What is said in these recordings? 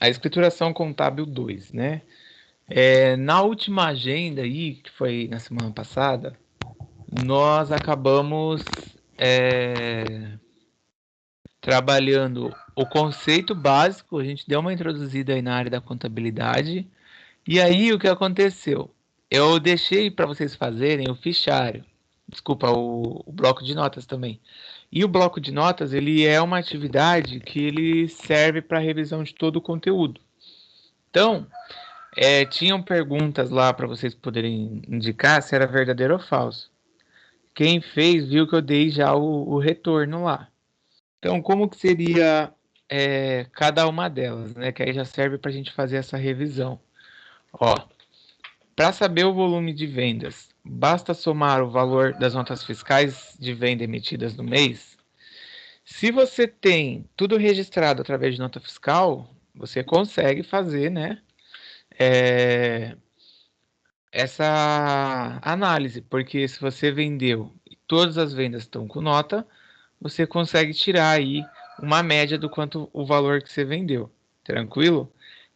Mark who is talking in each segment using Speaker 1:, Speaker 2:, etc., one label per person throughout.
Speaker 1: a escrituração contábil 2, né? Na última agenda aí, que foi na semana passada, nós acabamos é, trabalhando o conceito básico, a gente deu uma introduzida aí na área da contabilidade, e aí o que aconteceu? Eu deixei para vocês fazerem o fichário, desculpa, o bloco de notas também. E o bloco de notas, ele é uma atividade que ele serve para revisão de todo o conteúdo. Então, tinham perguntas lá para vocês poderem indicar se era verdadeiro ou falso. Quem fez viu que eu dei já o retorno lá. Então, como que seria cada uma delas, né? Que aí já serve para a gente fazer essa revisão. Ó, para saber o volume de vendas, basta somar o valor das notas fiscais de venda emitidas no mês. Se você tem tudo registrado através de nota fiscal, você consegue fazer, né? é, essa análise, porque se você vendeu e todas as vendas estão com nota, você consegue tirar aí uma média do quanto o valor que você vendeu. Tranquilo?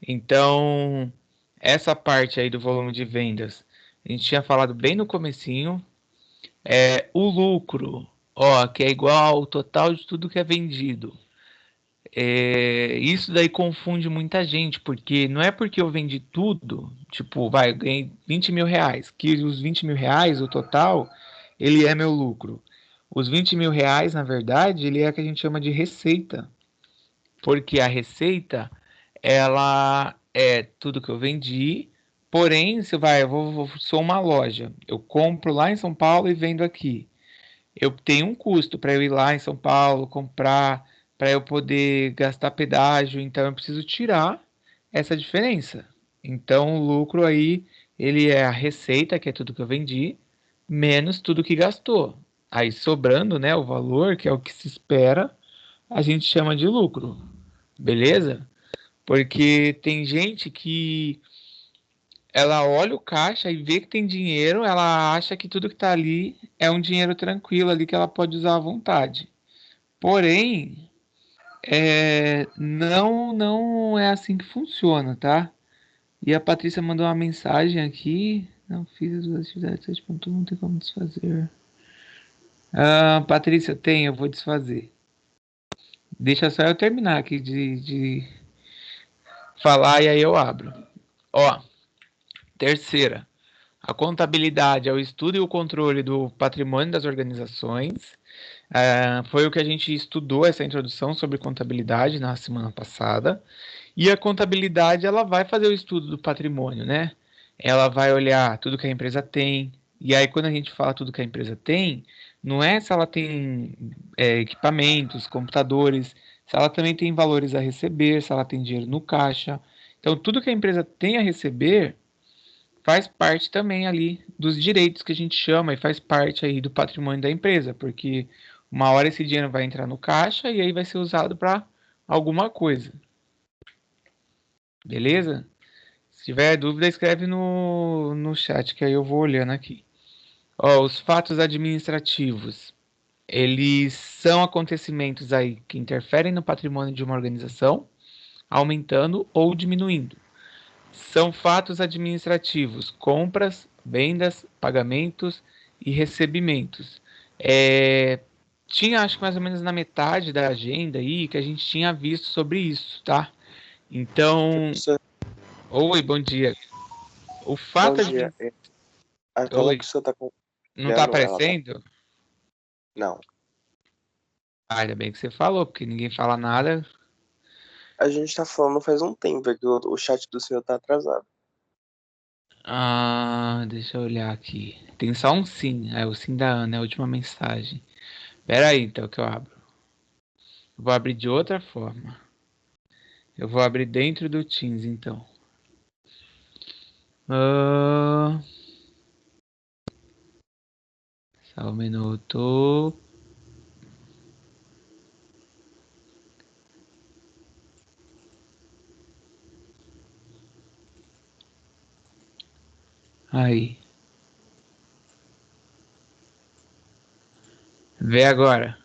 Speaker 1: Então, essa parte aí do volume de vendas, a gente tinha falado bem no comecinho. O lucro, ó, que é igual ao total de tudo que é vendido. Isso daí confunde muita gente, porque não é porque eu vendi tudo, tipo, vai, eu ganhei 20 mil reais, que os 20 mil reais, o total, ele é meu lucro. Os 20 mil reais, na verdade, ele é o que a gente chama de receita, porque a receita, ela é tudo que eu vendi, porém, se vai, sou uma loja, eu compro lá em São Paulo e vendo aqui. Eu tenho um custo para eu ir lá em São Paulo comprar, para eu poder gastar pedágio, então eu preciso tirar essa diferença. Então o lucro aí, ele é a receita, que é tudo que eu vendi, menos tudo que gastou. Aí sobrando, né, o valor, que é o que se espera, a gente chama de lucro. Beleza? Porque tem gente que ela olha o caixa e vê que tem dinheiro, ela acha que tudo que está ali é um dinheiro tranquilo ali que ela pode usar à vontade. Porém, não é assim que funciona, tá? E a Patrícia mandou uma mensagem aqui. Não fiz as duas atividades 7.1, não tem como desfazer. Ah, Patrícia, tem, eu vou desfazer. Deixa só eu terminar aqui de falar e aí eu abro. Ó, terceira. A contabilidade é o estudo e o controle do patrimônio das organizações. Foi o que a gente estudou essa introdução sobre contabilidade na semana passada. E a contabilidade ela vai fazer o estudo do patrimônio, né? Ela vai olhar tudo que a empresa tem. E aí, quando a gente fala tudo que a empresa tem, não é se ela tem equipamentos, computadores, se ela também tem valores a receber, se ela tem dinheiro no caixa. Então, tudo que a empresa tem a receber faz parte também ali dos direitos que a gente chama e faz parte aí do patrimônio da empresa, porque uma hora esse dinheiro vai entrar no caixa e aí vai ser usado para alguma coisa. Beleza? Se tiver dúvida, escreve no chat que aí eu vou olhando aqui. Ó, os fatos administrativos, eles são acontecimentos aí que interferem no patrimônio de uma organização, aumentando ou diminuindo. São fatos administrativos, compras, vendas, pagamentos e recebimentos. É, tinha, acho que mais ou menos na metade da agenda aí que a gente tinha visto sobre isso, tá? Então,
Speaker 2: Professor,
Speaker 1: oi, bom dia. O
Speaker 2: bom
Speaker 1: fato
Speaker 2: dia.
Speaker 1: administrativo.
Speaker 2: A tela
Speaker 1: Oi,
Speaker 2: que o senhor está
Speaker 1: não tá
Speaker 2: compartilhando, ela tá.
Speaker 1: aparecendo?
Speaker 2: Não.
Speaker 1: Ah, ainda bem que você falou, porque ninguém fala nada.
Speaker 2: A gente tá falando faz um tempo, é que o chat do senhor tá atrasado.
Speaker 1: Ah, deixa eu olhar aqui. Tem só um sim. É o sim da Ana, é a última mensagem. Pera aí, então, que eu abro. Vou abrir de outra forma. Eu vou abrir dentro do Teams, então. Ah, só um minuto. Aí. Vê agora.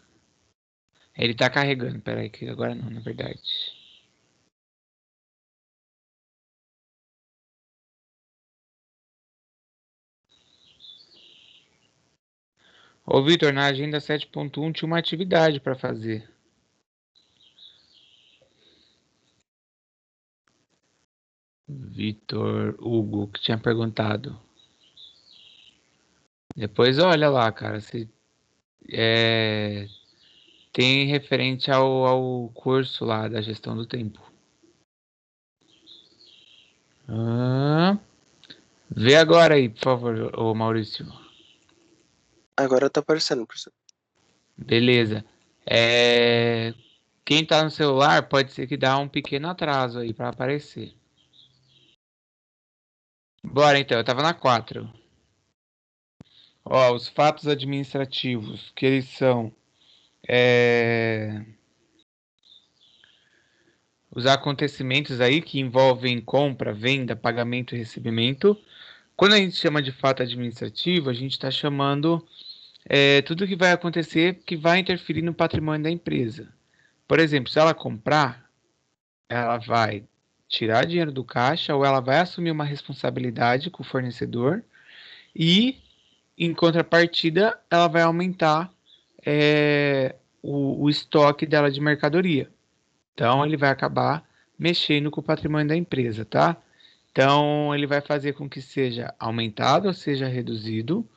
Speaker 1: Ele tá carregando. Pera aí, que agora não, na verdade. Ô, Vitor, na agenda 7.1 tinha uma atividade para fazer. Vitor Hugo, que tinha perguntado. Depois olha lá, cara, se tem referente ao curso lá da gestão do tempo. Vê agora aí, por favor, ô Maurício.
Speaker 2: Agora tá aparecendo, professor.
Speaker 1: Beleza. Quem tá no celular pode ser que dá um pequeno atraso aí para aparecer. Bora então, eu tava na 4. Ó, os fatos administrativos, que eles são os acontecimentos aí que envolvem compra, venda, pagamento e recebimento. Quando a gente chama de fato administrativo, a gente está chamando tudo que vai acontecer que vai interferir no patrimônio da empresa. Por exemplo, se ela comprar, ela vai tirar dinheiro do caixa ou ela vai assumir uma responsabilidade com o fornecedor e, em contrapartida, ela vai aumentar o estoque dela de mercadoria. Então, ele vai acabar mexendo com o patrimônio da empresa, tá? Então, ele vai fazer com que seja aumentado ou seja reduzido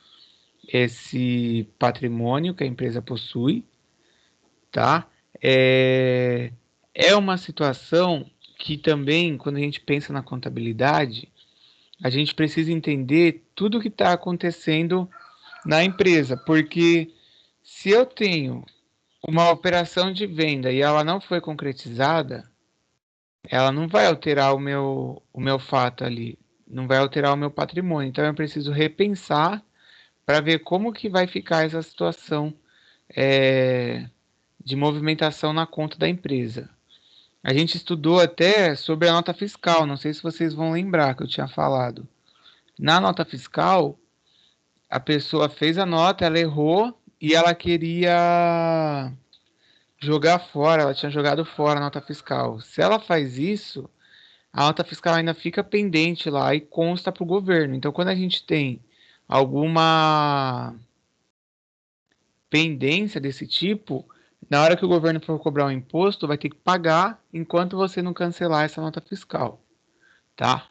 Speaker 1: esse patrimônio que a empresa possui, tá? É uma situação que também, quando a gente pensa na contabilidade, a gente precisa entender tudo o que está acontecendo na empresa, porque se eu tenho uma operação de venda e ela não foi concretizada, ela não vai alterar o meu fato ali, não vai alterar o meu patrimônio. Então eu preciso repensar para ver como que vai ficar essa situação de movimentação na conta da empresa. A gente estudou até sobre a nota fiscal, não sei se vocês vão lembrar que eu tinha falado. Na nota fiscal, a pessoa fez a nota, ela errou e ela queria jogar fora, ela tinha jogado fora a nota fiscal. Se ela faz isso, a nota fiscal ainda fica pendente lá e consta para o governo. Então, quando a gente tem alguma pendência desse tipo, na hora que o governo for cobrar um imposto, vai ter que pagar enquanto você não cancelar essa nota fiscal, tá?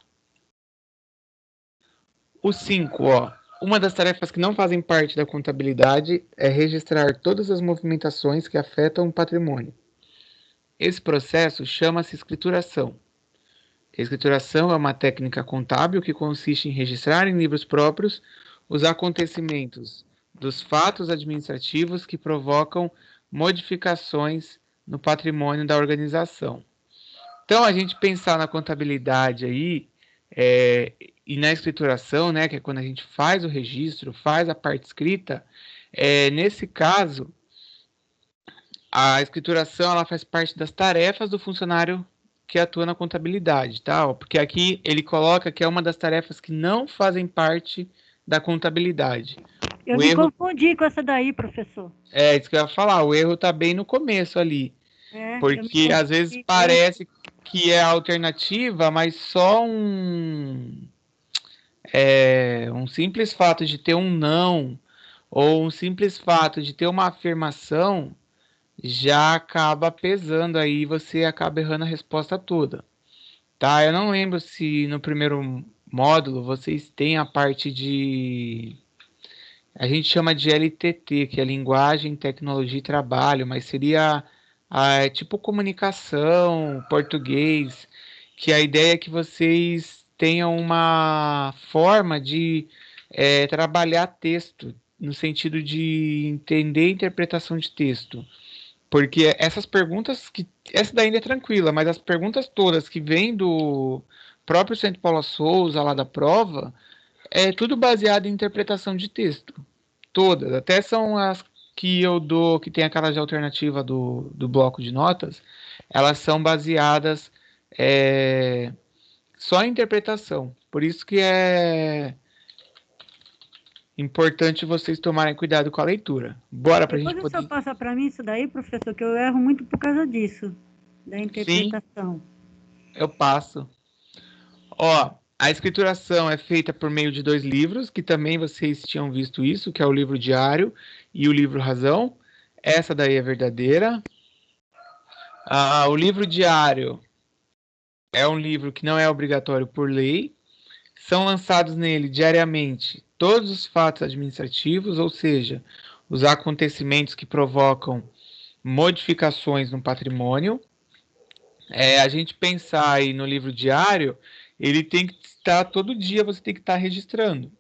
Speaker 1: O 5, ó. Uma das tarefas que não fazem parte da contabilidade é registrar todas as movimentações que afetam o patrimônio. Esse processo chama-se escrituração. A escrituração é uma técnica contábil que consiste em registrar em livros próprios os acontecimentos dos fatos administrativos que provocam modificações no patrimônio da organização. Então, a gente pensar na contabilidade aí e na escrituração, né, que é quando a gente faz o registro, faz a parte escrita, nesse caso, a escrituração ela faz parte das tarefas do funcionário que atua na contabilidade, tá? Porque aqui ele coloca que é uma das tarefas que não fazem parte da contabilidade.
Speaker 3: Eu me confundi com essa daí, professor.
Speaker 1: É, isso que eu ia falar, o erro tá bem no começo ali. Porque às vezes parece que é a alternativa, mas só um simples fato de ter um não, ou um simples fato de ter uma afirmação, já acaba pesando aí, você acaba errando a resposta toda. Tá? Eu não lembro se no primeiro módulo vocês têm a parte de... A gente chama de LTT, que é Linguagem, Tecnologia e Trabalho, mas seria tipo comunicação, português, que a ideia é que vocês tenham uma forma de trabalhar texto, no sentido de entender a interpretação de texto. Porque essas perguntas, essa daí ainda é tranquila, mas as perguntas todas que vêm do próprio Centro Paula Souza, lá da prova, é tudo baseado em interpretação de texto. Todas, até são as que eu dou, que tem aquela de alternativa do bloco de notas, elas são baseadas só em interpretação. Por isso que é importante vocês tomarem cuidado com a leitura. Bora pra gente poder...
Speaker 3: Depois o senhor passa para mim isso daí, professor, que eu erro muito por causa disso, da interpretação.
Speaker 1: Sim, eu passo. Ó, A escrituração é feita por meio de 2 livros, que também vocês tinham visto isso, que é o livro diário e o livro razão. Essa daí é verdadeira. O livro diário é um livro que não é obrigatório por lei. São lançados nele diariamente todos os fatos administrativos, ou seja, os acontecimentos que provocam modificações no patrimônio. A gente pensar aí no livro diário, ele tem que estar todo dia, você tem que estar registrando.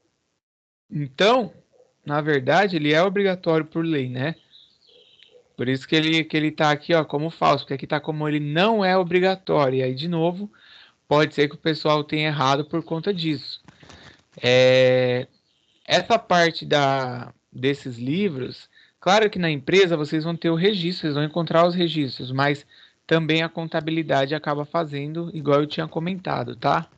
Speaker 1: Então, na verdade, ele é obrigatório por lei, né? Por isso que ele tá aqui, ó, como falso, porque aqui tá como ele não é obrigatório. E aí, de novo, pode ser que o pessoal tenha errado por conta disso. Essa parte desses livros, claro que na empresa vocês vão ter o registro, vocês vão encontrar os registros, mas também a contabilidade acaba fazendo, igual eu tinha comentado, tá?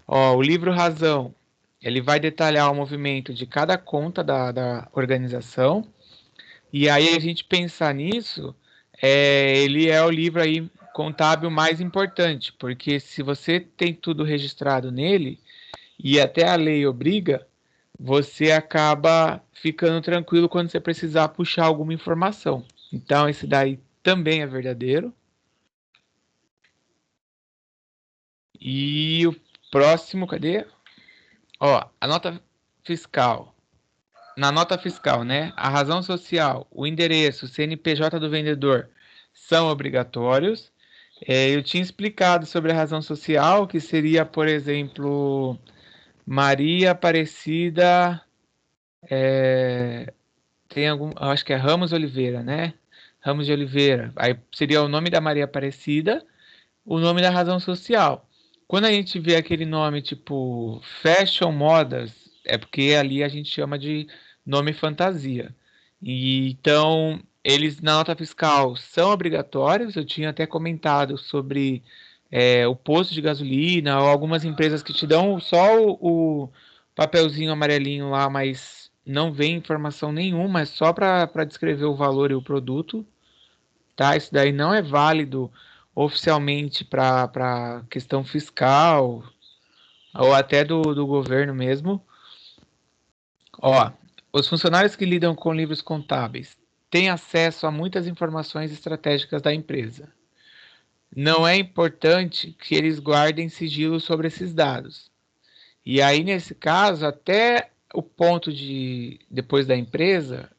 Speaker 1: Ó, o livro Razão, ele vai detalhar o movimento de cada conta da organização, e aí a gente pensar nisso, ele é o livro aí contábil mais importante, porque se você tem tudo registrado nele, e até a lei obriga, você acaba ficando tranquilo quando você precisar puxar alguma informação. Então, esse daí também é verdadeiro. E o próximo, cadê? Ó, a nota fiscal. Na nota fiscal, né? A razão social, o endereço, o CNPJ do vendedor são obrigatórios. Eu tinha explicado sobre a razão social, que seria, por exemplo, Maria Aparecida. Tem algum, acho que é Ramos Oliveira, né? Ramos de Oliveira. Aí seria o nome da Maria Aparecida, o nome da razão social. Quando a gente vê aquele nome tipo Fashion Modas, é porque ali a gente chama de nome fantasia. E então, eles na nota fiscal são obrigatórios. Eu tinha até comentado sobre o posto de gasolina ou algumas empresas que te dão só o papelzinho amarelinho lá, mas não vem informação nenhuma, é só para descrever o valor e o produto, tá? Isso daí não é válido oficialmente para questão fiscal ou até do governo mesmo. Ó, os funcionários que lidam com livros contábeis têm acesso a muitas informações estratégicas da empresa. Não é importante que eles guardem sigilo sobre esses dados. E aí, nesse caso, até o ponto de depois da empresa,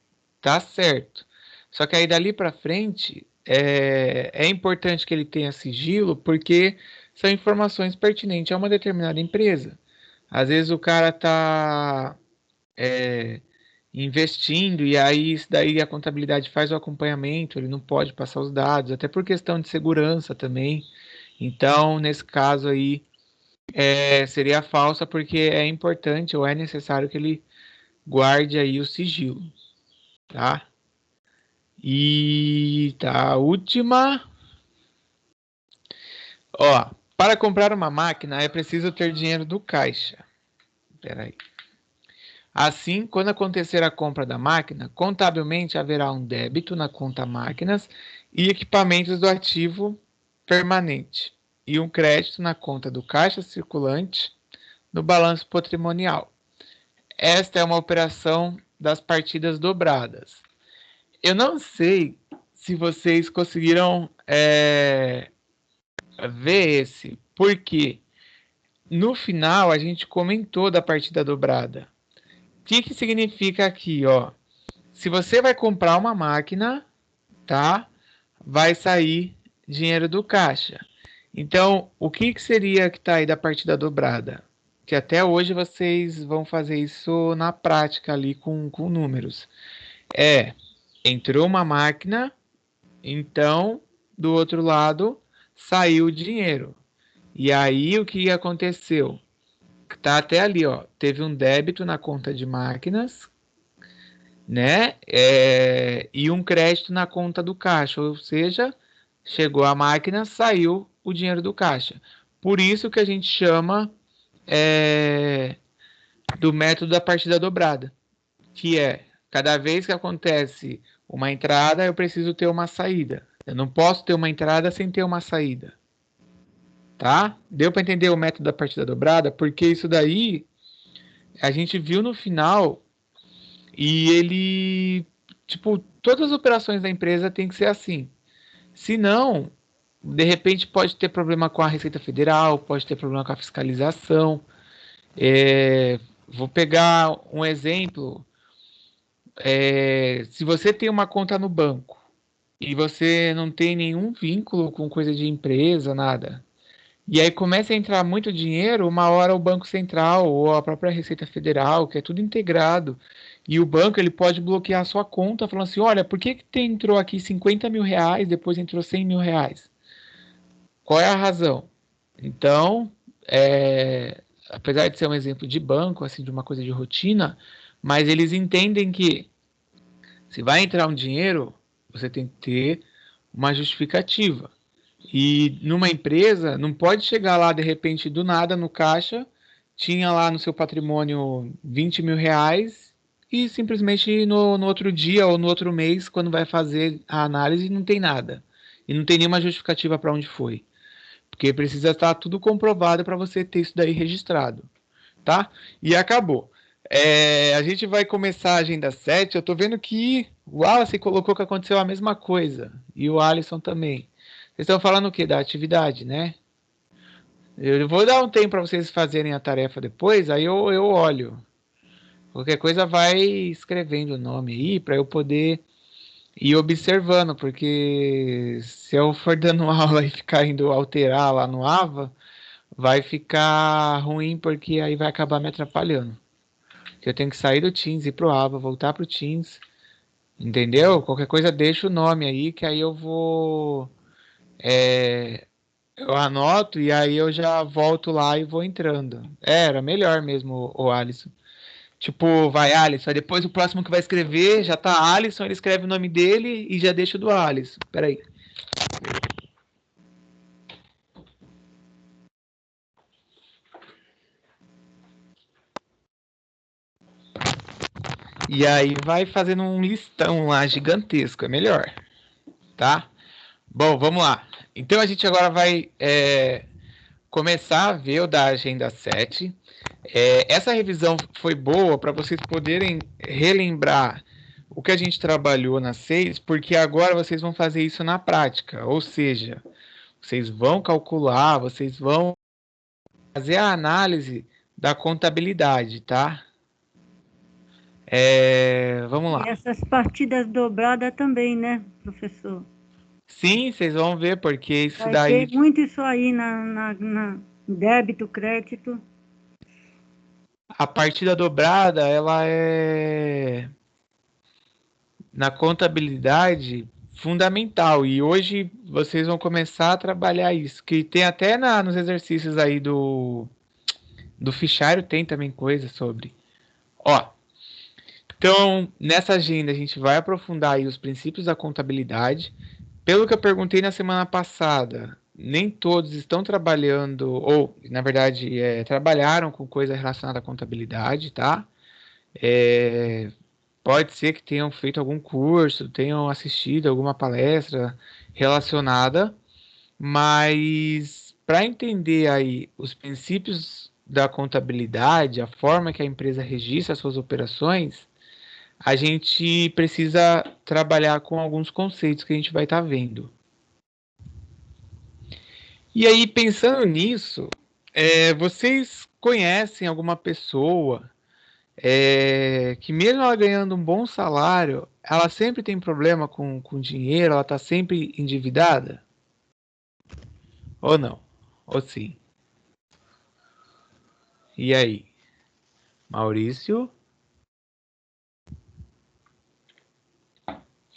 Speaker 1: tá certo. Só que aí dali para frente é importante que ele tenha sigilo, porque são informações pertinentes a uma determinada empresa. Às vezes o cara tá investindo e aí isso daí a contabilidade faz o acompanhamento, ele não pode passar os dados, até por questão de segurança também. Então, nesse caso aí, seria falsa porque é importante ou é necessário que ele guarde aí o sigilo, tá? E tá, a última. Ó, para comprar uma máquina é preciso ter dinheiro do caixa. Espera aí. Assim, quando acontecer a compra da máquina, contabilmente haverá um débito na conta máquinas e equipamentos do ativo permanente e um crédito na conta do caixa circulante no balanço patrimonial. Esta é uma operação das partidas dobradas. Eu não sei se vocês conseguiram ver esse, porque no final a gente comentou da partida dobrada. O que significa aqui, ó? Se você vai comprar uma máquina, tá? Vai sair dinheiro do caixa. Então, o que seria que tá aí da partida dobrada? Que até hoje vocês vão fazer isso na prática ali com números. Entrou uma máquina, então do outro lado saiu o dinheiro. E aí o que aconteceu? Tá até ali, ó. Teve um débito na conta de máquinas, né? E um crédito na conta do caixa, ou seja, chegou a máquina, saiu o dinheiro do caixa. Por isso que a gente chama do método da partida dobrada, que é cada vez que acontece uma entrada, eu preciso ter uma saída. Eu não posso ter uma entrada sem ter uma saída. tá? Deu para entender o método da partida dobrada? Porque isso daí a gente viu no final e ele, tipo, todas as operações da empresa tem que ser assim. Se não, de repente pode ter problema com a Receita Federal, pode ter problema com a fiscalização. Vou pegar um exemplo. Se você tem uma conta no banco e você não tem nenhum vínculo com coisa de empresa, nada, e aí começa a entrar muito dinheiro, uma hora o Banco Central ou a própria Receita Federal, que é tudo integrado, e o banco ele pode bloquear a sua conta falando assim, olha, por que entrou aqui 50 mil reais, depois entrou 100 mil reais? Qual é a razão? Então, apesar de ser um exemplo de banco, assim, de uma coisa de rotina, mas eles entendem que se vai entrar um dinheiro, você tem que ter uma justificativa. E numa empresa, não pode chegar lá de repente do nada no caixa, tinha lá no seu patrimônio 20 mil reais e simplesmente no outro dia ou no outro mês, quando vai fazer a análise, não tem nada. E não tem nenhuma justificativa para onde foi. Porque precisa estar tudo comprovado para você ter isso daí registrado. Tá? E acabou. A gente vai começar a agenda 7. Eu tô vendo que o Wallace colocou que aconteceu a mesma coisa. E o Alisson também. Vocês estão falando o quê? Da atividade, né? Eu vou dar um tempo para vocês fazerem a tarefa depois, aí eu olho. Qualquer coisa vai escrevendo o nome aí para eu poder ir observando, porque se eu for dando aula e ficar indo alterar lá no AVA, vai ficar ruim porque aí vai acabar me atrapalhando. Que eu tenho que sair do Teams, ir pro AVA, voltar pro Teams, entendeu? Qualquer coisa deixa o nome aí, que aí eu vou... eu anoto e aí eu já volto lá e vou entrando. Era melhor mesmo o Alisson. Tipo, vai Alisson, aí depois o próximo que vai escrever já tá Alisson, ele escreve o nome dele e já deixa o do Alisson. Peraí. E aí vai fazendo um listão lá gigantesco, é melhor, tá? Bom, vamos lá. Então a gente agora vai começar a ver o da Agenda 7. Essa revisão foi boa para vocês poderem relembrar o que a gente trabalhou na 6, porque agora vocês vão fazer isso na prática. Ou seja, vocês vão calcular, vocês vão fazer a análise da contabilidade, tá? Vamos
Speaker 3: E
Speaker 1: lá.
Speaker 3: essas partidas dobradas também, né, professor?
Speaker 1: Sim, vocês vão ver, porque isso
Speaker 3: Vai ter
Speaker 1: daí
Speaker 3: muito isso aí na débito, crédito.
Speaker 1: a partida dobrada, ela é na contabilidade fundamental. E hoje vocês vão começar a trabalhar isso, que tem até nos exercícios aí do fichário, tem também coisa sobre. Ó, então nessa agenda a gente vai aprofundar aí os princípios da contabilidade. Pelo que eu perguntei na semana passada, nem todos estão trabalhando, ou na verdade trabalharam com coisa relacionada à contabilidade, tá? Pode ser que tenham feito algum curso, tenham assistido alguma palestra relacionada, mas para entender aí os princípios da contabilidade, a forma que a empresa registra as suas operações, a gente precisa trabalhar com alguns conceitos que a gente vai estar vendo. E aí, pensando nisso, vocês conhecem alguma pessoa que mesmo ela ganhando um bom salário, ela sempre tem problema com dinheiro, ela está sempre endividada? Ou não? Ou sim? E aí? Maurício?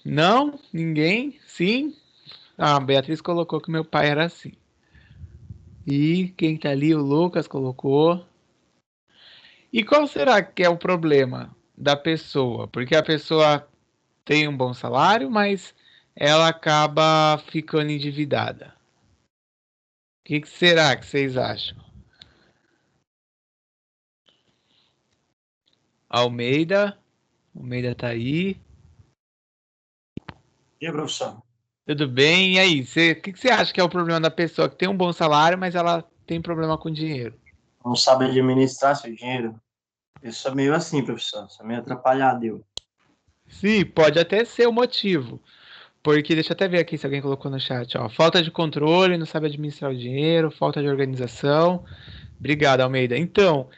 Speaker 1: Não? Ninguém? Sim? Ah, a Beatriz colocou que meu pai era assim. E quem tá ali, o Lucas colocou. E qual será que é o problema da pessoa? Porque a pessoa tem um bom salário, mas ela acaba ficando endividada. O que será que vocês acham? Almeida tá aí.
Speaker 4: E aí, professor?
Speaker 1: Tudo bem? E aí, o que você acha que é o problema da pessoa que tem um bom salário, mas ela tem problema com dinheiro?
Speaker 4: Não sabe administrar seu dinheiro? Eu sou meio assim, professor. Sou meio atrapalhado, eu.
Speaker 1: Sim, pode até ser o motivo. Porque, deixa eu até ver aqui se alguém colocou no chat, ó. Falta de controle, não sabe administrar o dinheiro, falta de organização. Obrigado, Almeida. Então,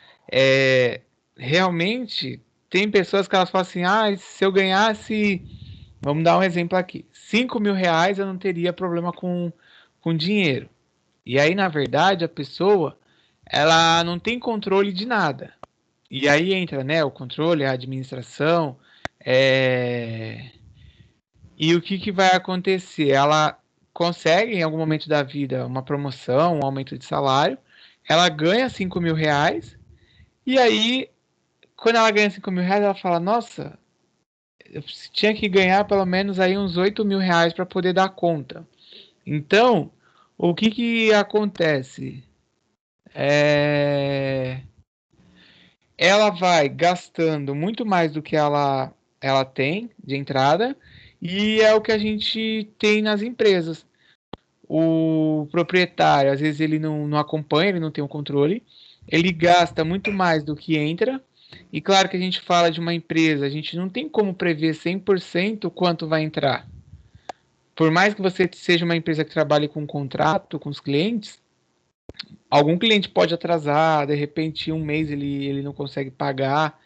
Speaker 1: realmente, tem pessoas que elas falam assim, se eu ganhasse, vamos dar um exemplo aqui, R$ 5.000 eu não teria problema com dinheiro. E aí, na verdade, a pessoa, ela não tem controle de nada. E aí entra, né, o controle, a administração, e o que vai acontecer? Ela consegue, em algum momento da vida, uma promoção, um aumento de salário, ela ganha R$ 5.000, e aí, quando ela ganha R$ 5.000, ela fala, nossa, eu tinha que ganhar pelo menos aí uns R$ 8.000 para poder dar conta. Então, o que acontece? Ela vai gastando muito mais do que ela tem de entrada, e é o que a gente tem nas empresas. O proprietário, às vezes, ele não acompanha, ele não tem o controle, ele gasta muito mais do que entra. E claro que a gente fala de uma empresa, a gente não tem como prever 100% quanto vai entrar. Por mais que você seja uma empresa que trabalhe com contrato com os clientes, algum cliente pode atrasar, de repente um mês ele não consegue pagar.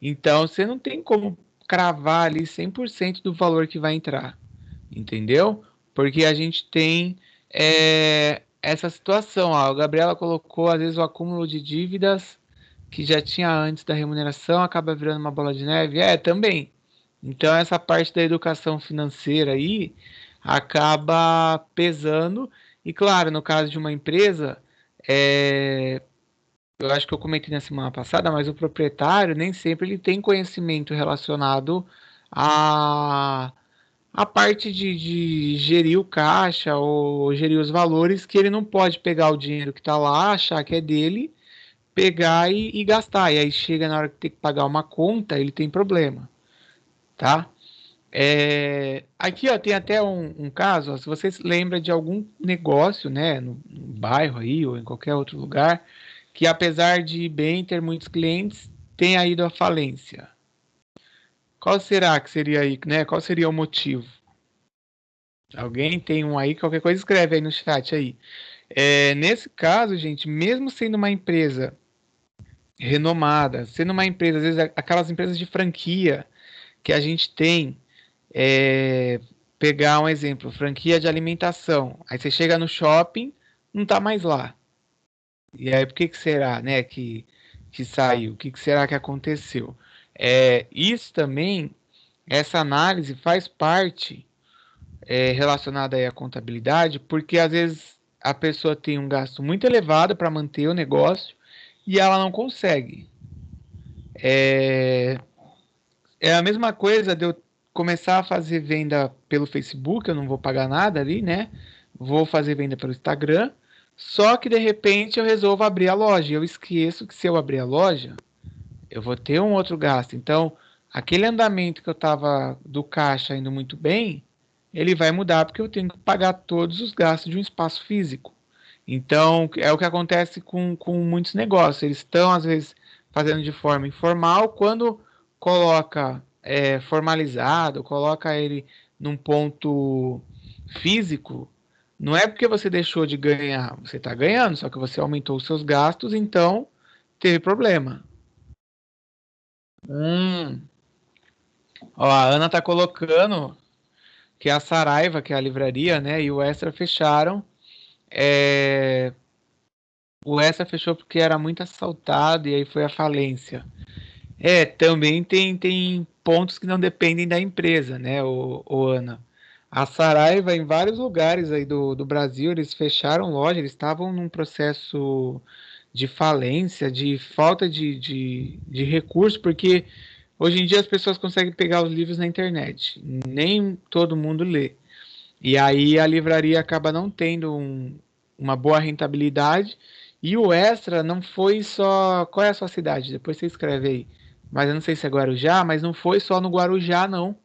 Speaker 1: Então você não tem como cravar ali 100% do valor que vai entrar, entendeu? Porque a gente tem essa situação. A Gabriela colocou, às vezes, o acúmulo de dívidas que já tinha antes da remuneração acaba virando uma bola de neve. Também. Então essa parte da educação financeira aí acaba pesando. E claro, no caso de uma empresa, eu acho que eu comentei na semana passada, mas o proprietário nem sempre ele tem conhecimento relacionado a parte de gerir o caixa ou gerir os valores, que ele não pode pegar o dinheiro que está lá, achar que é dele, pegar e gastar. E aí chega na hora que tem que pagar uma conta, ele tem problema, tá? Aqui, ó, tem até um caso, ó, se vocês lembram de algum negócio, né, no bairro aí ou em qualquer outro lugar, que apesar de bem ter muitos clientes, tenha ido à falência. Qual será que seria aí, né? Qual seria o motivo? Alguém tem um aí? Qualquer coisa escreve aí no chat aí. Nesse caso, gente, mesmo sendo uma empresa renomada, sendo uma empresa, às vezes aquelas empresas de franquia que a gente tem, pegar um exemplo, franquia de alimentação. Aí você chega no shopping, não está mais lá. E aí, por que será, né, que saiu? O que será que aconteceu? Isso também, essa análise faz parte relacionada aí à contabilidade, porque às vezes a pessoa tem um gasto muito elevado para manter o negócio e ela não consegue. É a mesma coisa de eu começar a fazer venda pelo Facebook, eu não vou pagar nada ali, né? Vou fazer venda pelo Instagram, só que de repente eu resolvo abrir a loja. Eu esqueço que se eu abrir a loja, eu vou ter um outro gasto. Então, aquele andamento que eu estava do caixa indo muito bem, ele vai mudar porque eu tenho que pagar todos os gastos de um espaço físico. Então, é o que acontece com muitos negócios. Eles estão, às vezes, fazendo de forma informal. Quando coloca formalizado, coloca ele num ponto físico, não é porque você deixou de ganhar, você está ganhando, só que você aumentou os seus gastos, então teve problema. Ó, a Ana está colocando que a Saraiva, que é a livraria, né, e o Extra fecharam. O Extra fechou porque era muito assaltado e aí foi a falência. Também tem pontos que não dependem da empresa, né, o Ana. A Saraiva, em vários lugares aí do Brasil, eles fecharam loja, eles estavam num processo de falência, de falta de recursos, porque hoje em dia as pessoas conseguem pegar os livros na internet, nem todo mundo lê. E aí a livraria acaba não tendo uma boa rentabilidade. E o Extra não foi só. Qual é a sua cidade? Depois você escreve aí. Mas eu não sei se é Guarujá, mas não foi só no Guarujá, não.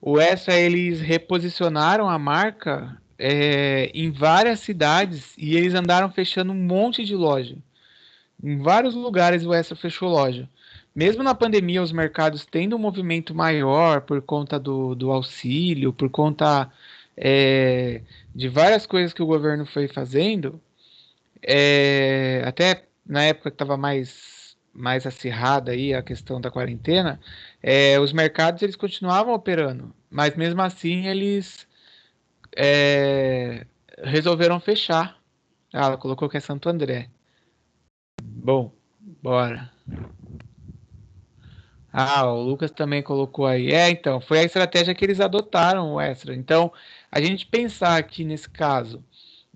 Speaker 1: O Extra, eles reposicionaram a marca em várias cidades e eles andaram fechando um monte de loja. Em vários lugares o Extra fechou loja. Mesmo na pandemia, os mercados tendo um movimento maior por conta do auxílio, por conta de várias coisas que o governo foi fazendo, até na época que estava mais acirrada aí a questão da quarentena, os mercados eles continuavam operando, mas mesmo assim eles é, resolveram fechar. Ah, ela colocou que é Santo André. Bom, bora. Ah, o Lucas também colocou aí. Então, foi a estratégia que eles adotaram, o Extra. Então, a gente pensar aqui nesse caso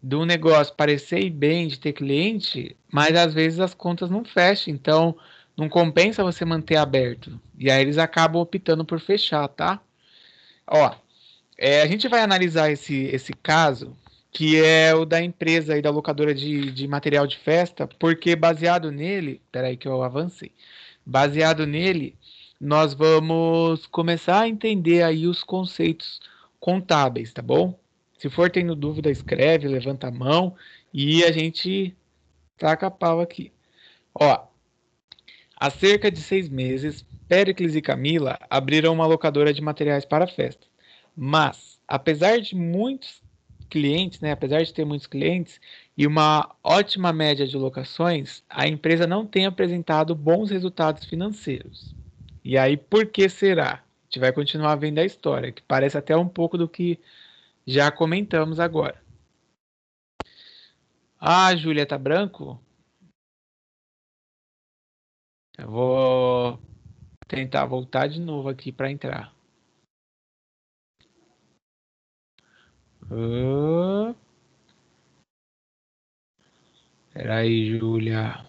Speaker 1: do negócio parecer ir bem de ter cliente, mas às vezes as contas não fecham, então não compensa você manter aberto. E aí eles acabam optando por fechar, tá? Ó, a gente vai analisar esse caso, que é o da empresa e da locadora de material de festa, porque baseado nele, peraí que eu avancei. Baseado nele, nós vamos começar a entender aí os conceitos contábeis, tá bom? Se for tendo dúvida, escreve, levanta a mão e a gente taca a pau aqui. Ó, há cerca de 6 meses, Péricles e Camila abriram uma locadora de materiais para festa. Mas, apesar de muitos clientes, né, apesar de ter muitos clientes e uma ótima média de locações, a empresa não tem apresentado bons resultados financeiros. E aí, por que será? A gente vai continuar vendo a história, que parece até um pouco do que já comentamos agora. Ah, Júlia, tá branco? Eu vou tentar voltar de novo aqui para entrar. Peraí, Júlia.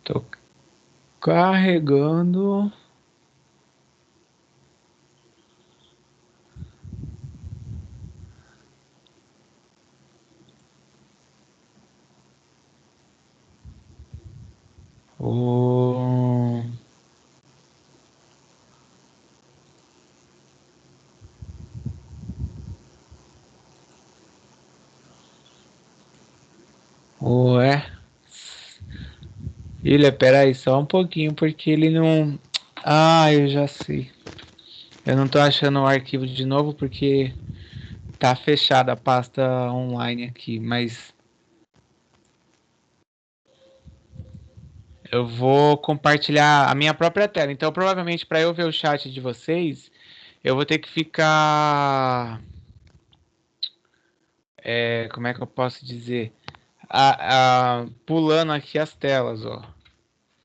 Speaker 1: Tô carregando. O... Ué. Ilha, peraí, só um pouquinho, porque ele não... Ah, eu já sei. Eu não tô achando o arquivo de novo, porque tá fechada a pasta online aqui, mas... Eu vou compartilhar a minha própria tela. Então, provavelmente, para eu ver o chat de vocês, eu vou ter que ficar... como é que eu posso dizer? Pulando aqui as telas, ó.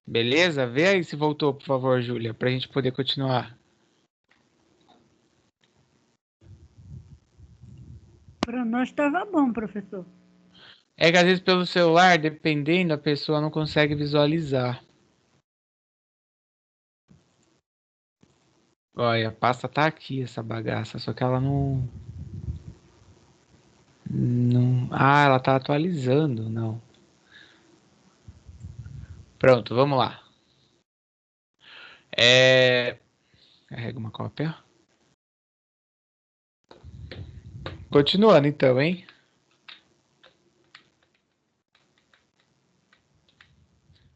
Speaker 1: Beleza? Vê aí se voltou, por favor, Júlia, para a gente poder continuar.
Speaker 3: Para nós estava bom, professor.
Speaker 1: É que às vezes pelo celular, dependendo, a pessoa não consegue visualizar. Olha, a pasta tá aqui, essa bagaça, só que ela não... Ah, ela tá atualizando, não. Pronto, vamos lá. Carrega uma cópia. Continuando então, hein?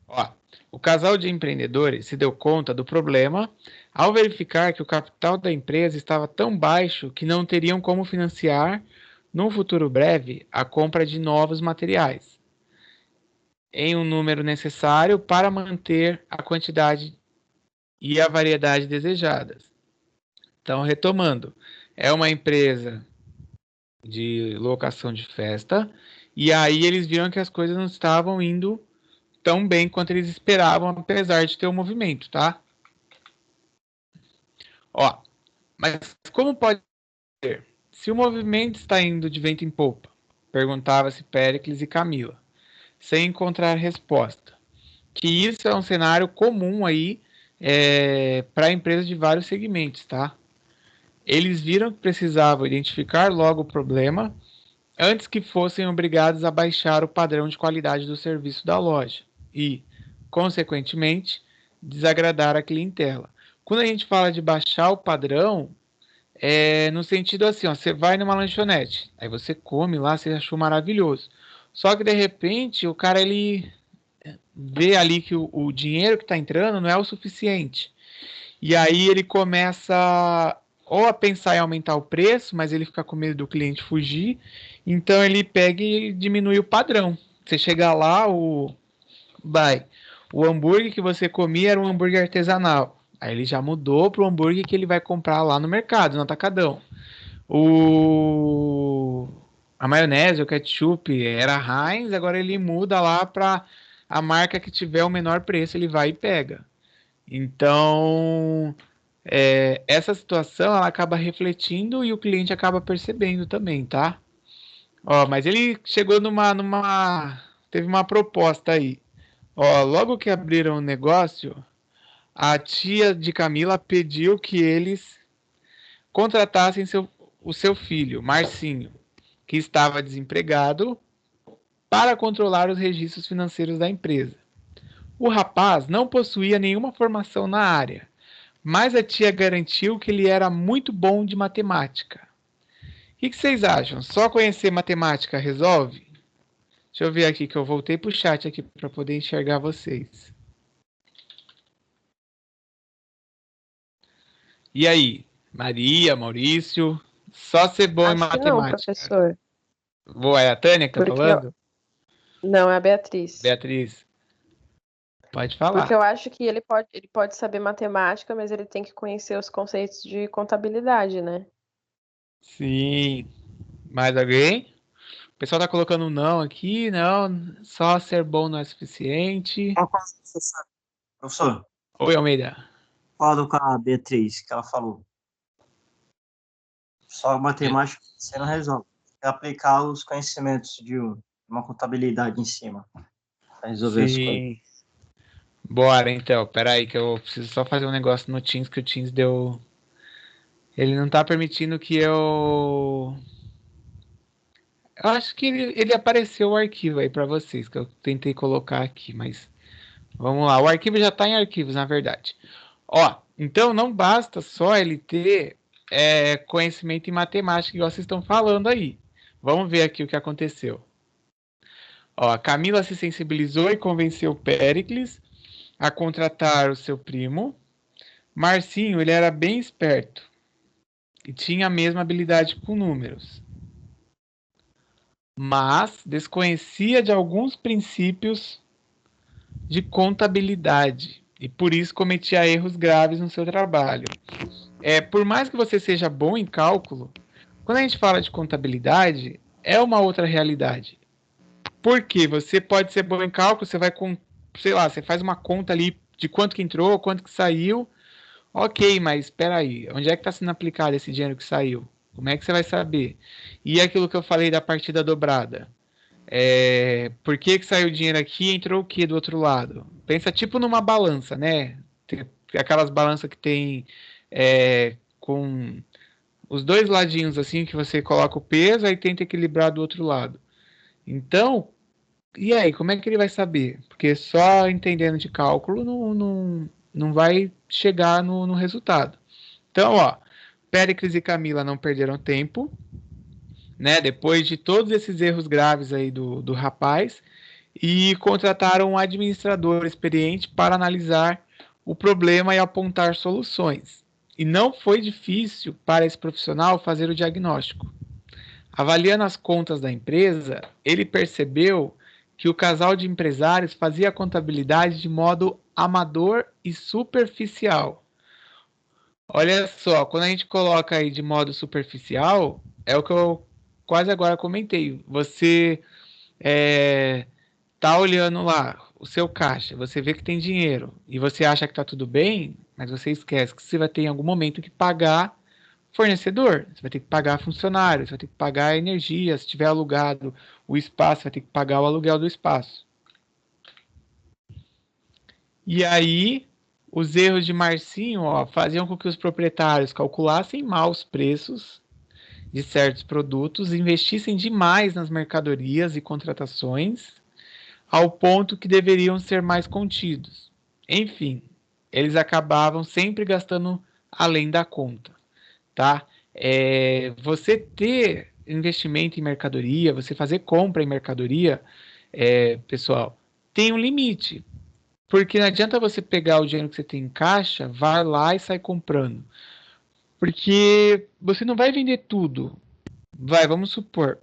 Speaker 1: Ó, o casal de empreendedores se deu conta do problema ao verificar que o capital da empresa estava tão baixo que não teriam como financiar, num futuro breve, a compra de novos materiais em um número necessário para manter a quantidade e a variedade desejadas. Então, retomando, é uma empresa de locação de festa e aí eles viram que as coisas não estavam indo tão bem quanto eles esperavam, apesar de ter um movimento, tá? Ó, mas como pode ser? Se o movimento está indo de vento em popa, perguntava-se Péricles e Camila, sem encontrar resposta. Que isso é um cenário comum aí para empresas de vários segmentos, tá? Eles viram que precisavam identificar logo o problema antes que fossem obrigados a baixar o padrão de qualidade do serviço da loja e, consequentemente, desagradar a clientela. Quando a gente fala de baixar o padrão, é no sentido assim, ó, você vai numa lanchonete, aí você come lá, você achou maravilhoso. Só que de repente o cara ele vê ali que o dinheiro que está entrando não é o suficiente. E aí ele começa ou a pensar em aumentar o preço, mas ele fica com medo do cliente fugir. Então ele pega e diminui o padrão. Você chega lá, o hambúrguer que você comia era um hambúrguer artesanal. Aí ele já mudou para o hambúrguer que ele vai comprar lá no mercado, no atacadão. O a maionese, o ketchup era Heinz, agora ele muda lá para a marca que tiver o menor preço, ele vai e pega. Então, essa situação ela acaba refletindo e o cliente acaba percebendo também, tá? Ó, mas ele chegou teve uma proposta aí. Ó, logo que abriram o negócio, a tia de Camila pediu que eles contratassem o seu filho, Marcinho, que estava desempregado, para controlar os registros financeiros da empresa. O rapaz não possuía nenhuma formação na área, mas a tia garantiu que ele era muito bom de matemática. O que vocês acham? Só conhecer matemática resolve? Deixa eu ver aqui que eu voltei pro chat aqui para poder enxergar vocês. E aí, Maria, Maurício, só ser bom em
Speaker 5: Acho que não,
Speaker 1: matemática.
Speaker 5: professor.
Speaker 1: Boa, é a Tânia que tá
Speaker 5: Porque
Speaker 1: falando?
Speaker 5: Não, é a Beatriz.
Speaker 1: Beatriz, pode falar.
Speaker 5: Porque eu acho que ele pode saber matemática, mas ele tem que conhecer os conceitos de contabilidade, né?
Speaker 1: Sim. Mais alguém? O pessoal tá colocando um não aqui, não. Só ser bom não é suficiente.
Speaker 4: Professor,
Speaker 1: Oi, Almeida.
Speaker 4: concordo com a Beatriz, que ela falou. Só matemática você não resolve. É aplicar os conhecimentos de uma contabilidade em cima para resolver as coisas.
Speaker 1: Sim. Bora, então. Pera aí que eu preciso só fazer um negócio no Teams, que o Teams deu... Ele não tá permitindo que eu... Eu acho que ele apareceu o arquivo aí pra vocês, que eu tentei colocar aqui, mas... Vamos lá, o arquivo já tá em arquivos, na verdade. Ó, então não basta só ele ter conhecimento em matemática, igual vocês estão falando aí. Vamos ver aqui o que aconteceu. Ó, a Camila se sensibilizou e convenceu Péricles a contratar o seu primo. Marcinho, ele era bem esperto e tinha a mesma habilidade com números, mas desconhecia de alguns princípios de contabilidade e por isso cometia erros graves no seu trabalho. Por mais que você seja bom em cálculo, quando a gente fala de contabilidade, é uma outra realidade. Porque você pode ser bom em cálculo, você vai com, sei lá, você faz uma conta ali de quanto que entrou, quanto que saiu. Ok, mas espera aí, onde é que está sendo aplicado esse dinheiro que saiu? Como é que você vai saber? E aquilo que eu falei da partida dobrada. Por que saiu o dinheiro aqui e entrou o que do outro lado? Pensa tipo numa balança, né? Tem aquelas balanças que tem com os dois ladinhos assim que você coloca o peso e tenta equilibrar do outro lado. Então, e aí, como é que ele vai saber? Porque só entendendo de cálculo não vai chegar no resultado. Então, ó, Péricles e Camila não perderam tempo, né? Depois de todos esses erros graves aí do rapaz, e contrataram um administrador experiente para analisar o problema e apontar soluções. E não foi difícil para esse profissional fazer o diagnóstico. Avaliando as contas da empresa, ele percebeu que o casal de empresários fazia a contabilidade de modo amador e superficial. Olha só, quando a gente coloca aí de modo superficial, é o que eu quase agora comentei. Você tá olhando lá o seu caixa, você vê que tem dinheiro e você acha que tá tudo bem, mas você esquece que você vai ter em algum momento que pagar fornecedor, você vai ter que pagar funcionário, você vai ter que pagar energia, se tiver alugado o espaço, vai ter que pagar o aluguel do espaço. E aí, os erros de Marcinho, ó, faziam com que os proprietários calculassem mal os preços de certos produtos investissem demais nas mercadorias e contratações, ao ponto que deveriam ser mais contidos. Enfim, eles acabavam sempre gastando além da conta, tá? Você ter investimento em mercadoria, você fazer compra em mercadoria, pessoal, tem um limite. Porque não adianta você pegar o dinheiro que você tem em caixa, vai lá e sai comprando. Porque você não vai vender tudo. Vamos supor,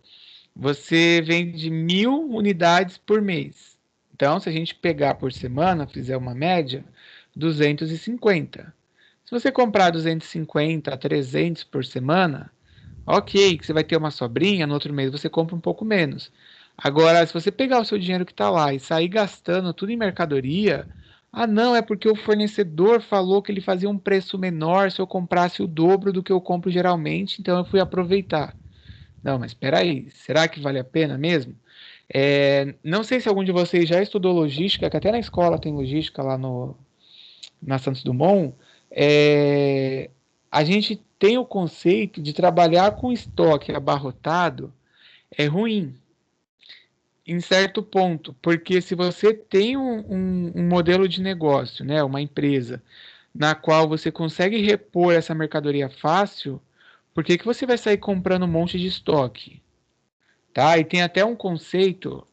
Speaker 1: você vende 1.000 unidades por mês. Então, se a gente pegar por semana, fizer uma média, 250. Se você comprar 250 a 300 por semana, ok, que você vai ter uma sobrinha, no outro mês você compra um pouco menos. Agora, se você pegar o seu dinheiro que está lá e sair gastando tudo em mercadoria, não, é porque o fornecedor falou que ele fazia um preço menor se eu comprasse o dobro do que eu compro geralmente, então eu fui aproveitar. Não, mas espera aí, será que vale a pena mesmo? Não sei se algum de vocês já estudou logística, que até na escola tem logística lá na Santos Dumont. A gente tem o conceito de trabalhar com estoque abarrotado é ruim, em certo ponto, porque se você tem um modelo de negócio, né, uma empresa, na qual você consegue repor essa mercadoria fácil, por que que você vai sair comprando um monte de estoque? Tá? E tem até um conceito,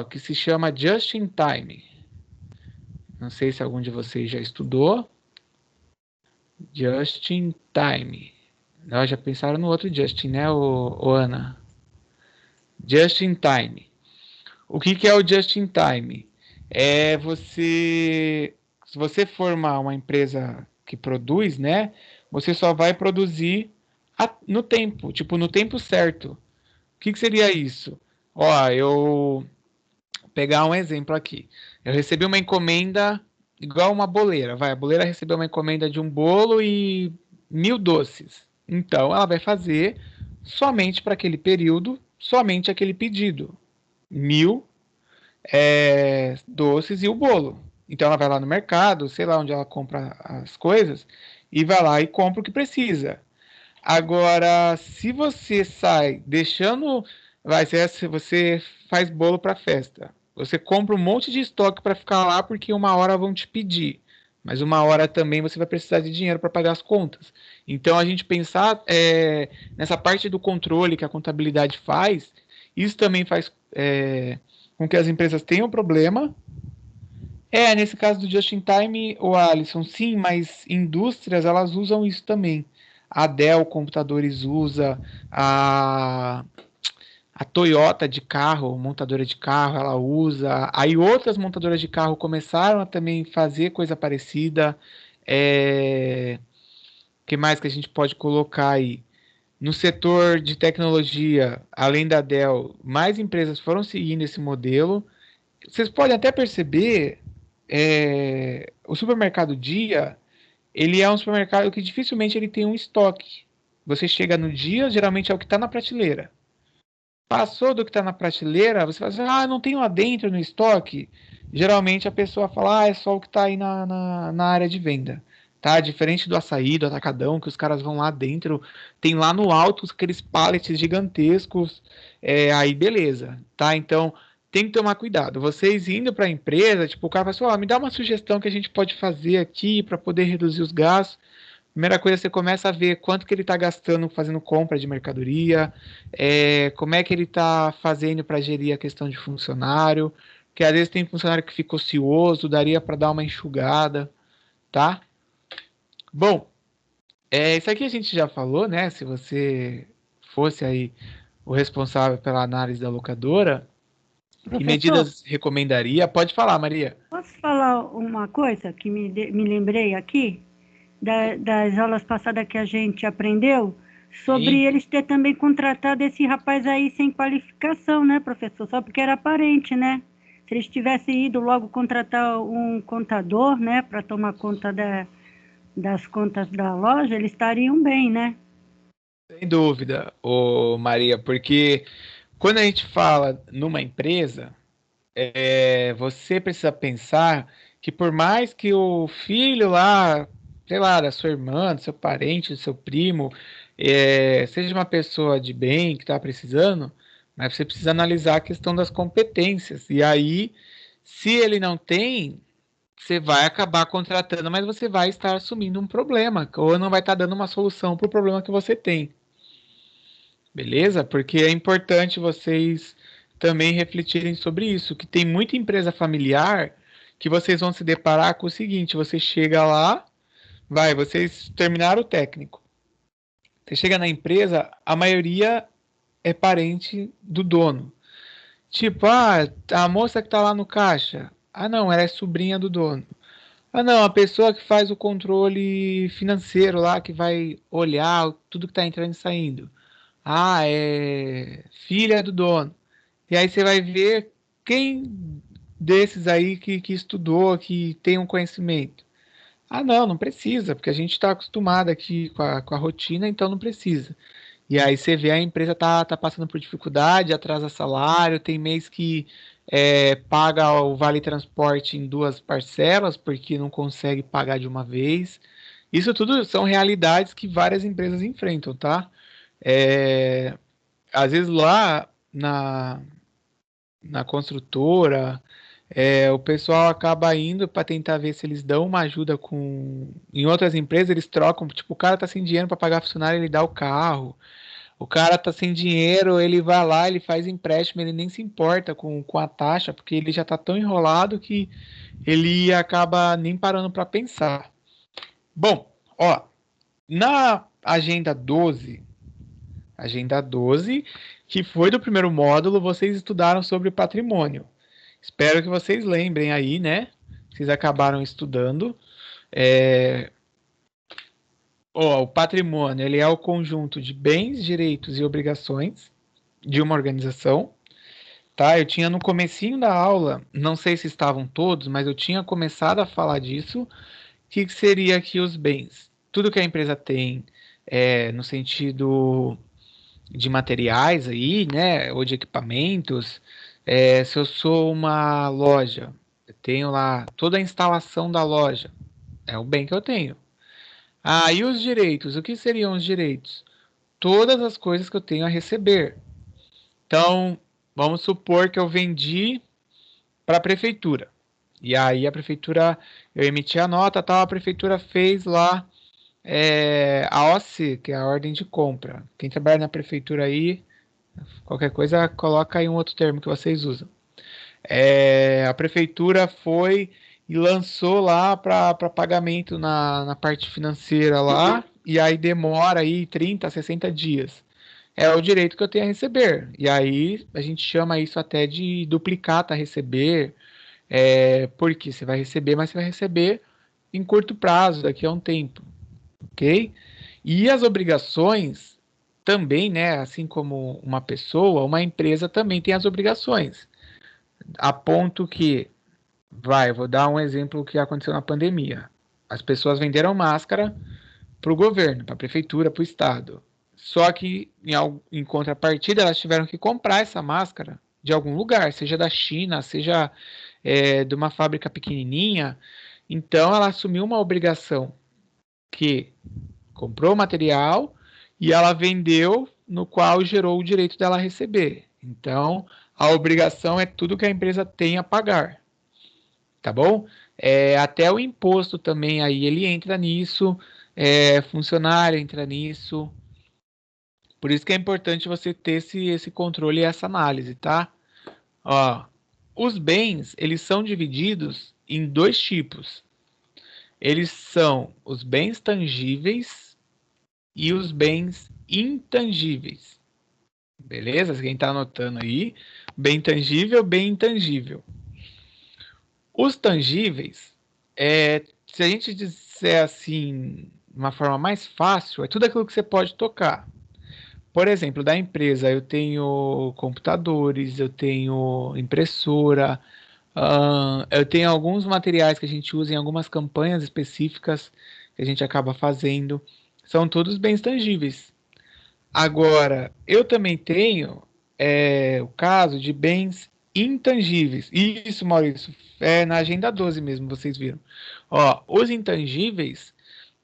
Speaker 1: que se chama just in time. Não sei se algum de vocês já estudou. Just in time. Nós já pensaram no outro Justin, né, Ana? Just in time. O que é o just in time? Se você formar uma empresa que produz, né, você só vai produzir no tempo, tipo, no tempo certo. O que seria isso? Eu pegar um exemplo aqui. Eu recebi uma encomenda igual uma boleira. A boleira recebeu uma encomenda de um bolo e 1.000 doces. Então, ela vai fazer somente para aquele período, somente aquele pedido. 1.000 doces e o bolo. Então, ela vai lá no mercado, sei lá onde ela compra as coisas, e vai lá e compra o que precisa. Agora, se você sai deixando, se você faz bolo para festa, você compra um monte de estoque para ficar lá porque uma hora vão te pedir, mas uma hora também você vai precisar de dinheiro para pagar as contas. Então a gente pensar nessa parte do controle que a contabilidade faz, isso também faz com que as empresas tenham problema. Nesse caso do Just in Time, o Alisson, sim, mas indústrias elas usam isso também. A Dell Computadores usa, a Toyota de carro, montadora de carro, ela usa. Aí outras montadoras de carro começaram a também fazer coisa parecida. Que mais que a gente pode colocar aí? No setor de tecnologia, além da Dell, mais empresas foram seguindo esse modelo. Vocês podem até perceber, o supermercado Dia, ele é um supermercado que dificilmente ele tem um estoque. Você chega no dia, geralmente é o que está na prateleira. Passou do que está na prateleira, você fala assim, não tem lá dentro no estoque. Geralmente a pessoa fala, é só o que está aí na área de venda. Tá? Diferente do açaí, do atacadão, que os caras vão lá dentro, tem lá no alto aqueles pallets gigantescos, aí beleza, tá? Então tem que tomar cuidado. Vocês indo para a empresa, tipo, o cara fala assim, me dá uma sugestão que a gente pode fazer aqui para poder reduzir os gastos. Primeira coisa, você começa a ver quanto que ele está gastando fazendo compra de mercadoria, como é que ele está fazendo para gerir a questão de funcionário, porque às vezes tem funcionário que fica ocioso, daria para dar uma enxugada, tá? Bom, isso aqui a gente já falou, né? Se você fosse aí o responsável pela análise da locadora, que
Speaker 3: Professor,
Speaker 1: medidas recomendaria? Pode falar, Maria.
Speaker 3: posso falar uma coisa que me lembrei aqui? Das aulas passadas que a gente aprendeu, sobre
Speaker 1: Sim.
Speaker 3: eles ter também contratado esse rapaz aí sem qualificação, né, professor? Só porque era parente, né? Se eles tivessem ido logo contratar um contador, né, para tomar conta das contas da loja, eles estariam bem, né?
Speaker 1: Sem dúvida, Maria, porque quando a gente fala numa empresa, você precisa pensar que por mais que o filho lá sei lá, da sua irmã, do seu parente, do seu primo, seja uma pessoa de bem que está precisando, mas você precisa analisar a questão das competências. E aí, se ele não tem, você vai acabar contratando, mas você vai estar assumindo um problema, ou não vai estar dando uma solução para o problema que você tem. Beleza? Porque é importante vocês também refletirem sobre isso, que tem muita empresa familiar que vocês vão se deparar com o seguinte: você chega lá, vocês terminaram o técnico. Você chega na empresa, a maioria é parente do dono. Tipo, a moça que tá lá no caixa. Ah, não, ela é sobrinha do dono. Ah, não, a pessoa que faz o controle financeiro lá, que vai olhar tudo que tá entrando e saindo. Ah, é filha do dono. E aí você vai ver quem desses aí que estudou, que tem um conhecimento. Ah, não, não precisa, porque a gente está acostumado aqui com a rotina, então não precisa. E aí você vê a empresa tá passando por dificuldade, atrasa salário, tem mês que paga o vale transporte em 2 parcelas, porque não consegue pagar de uma vez. Isso tudo são realidades que várias empresas enfrentam, tá? Às vezes lá na construtora, o pessoal acaba indo para tentar ver se eles dão uma ajuda com. Em outras empresas, eles trocam. Tipo, o cara tá sem dinheiro para pagar funcionário, ele dá o carro. O cara tá sem dinheiro, ele vai lá, ele faz empréstimo, ele nem se importa com a taxa, porque ele já tá tão enrolado que ele acaba nem parando para pensar. Bom, ó, na agenda 12, que foi do primeiro módulo, vocês estudaram sobre patrimônio. Espero que vocês lembrem aí, né? Vocês acabaram estudando. O patrimônio, ele é o conjunto de bens, direitos e obrigações de uma organização. Tá? Eu tinha no comecinho da aula, não sei se estavam todos, mas eu tinha começado a falar disso. O que seria aqui os bens? Tudo que a empresa tem, no sentido de materiais aí, né, ou de equipamentos. Se eu sou uma loja, eu tenho lá toda a instalação da loja, é o bem que eu tenho. E os direitos? O que seriam os direitos? Todas as coisas que eu tenho a receber. Então, vamos supor que eu vendi para a prefeitura. E aí a prefeitura, eu emiti a nota, tal, a prefeitura fez lá a OC, que é a ordem de compra. Quem trabalha na prefeitura aí, qualquer coisa, coloca aí um outro termo que vocês usam. A prefeitura foi e lançou lá para pagamento na parte financeira lá, e aí demora aí 30, 60 dias. É o direito que eu tenho a receber. E aí a gente chama isso até de duplicata a receber, porque você vai receber, mas você vai receber em curto prazo, daqui a um tempo. Ok? E as obrigações também, né? Assim como uma pessoa, uma empresa também tem as obrigações. A ponto que, vou dar um exemplo que aconteceu na pandemia. As pessoas venderam máscara para o governo, para a prefeitura, para o estado. Só que, em contrapartida, elas tiveram que comprar essa máscara de algum lugar, seja da China, seja de uma fábrica pequenininha. Então, ela assumiu uma obrigação que comprou o material e ela vendeu, no qual gerou o direito dela receber. Então, a obrigação é tudo que a empresa tem a pagar. Tá bom? Até o imposto também aí ele entra nisso, funcionário entra nisso. Por isso que é importante você ter esse controle e essa análise, tá? Ó, os bens, eles são divididos em 2 tipos. Eles são os bens tangíveis e os bens intangíveis. Beleza? Quem está anotando aí, bem tangível, bem intangível. Os tangíveis, se a gente disser assim, de uma forma mais fácil, é tudo aquilo que você pode tocar. Por exemplo, da empresa, eu tenho computadores, eu tenho impressora, eu tenho alguns materiais que a gente usa em algumas campanhas específicas que a gente acaba fazendo. São todos bens tangíveis. Agora, eu também tenho o caso de bens intangíveis. Isso, Maurício, na agenda 12 mesmo, vocês viram. Ó, os intangíveis,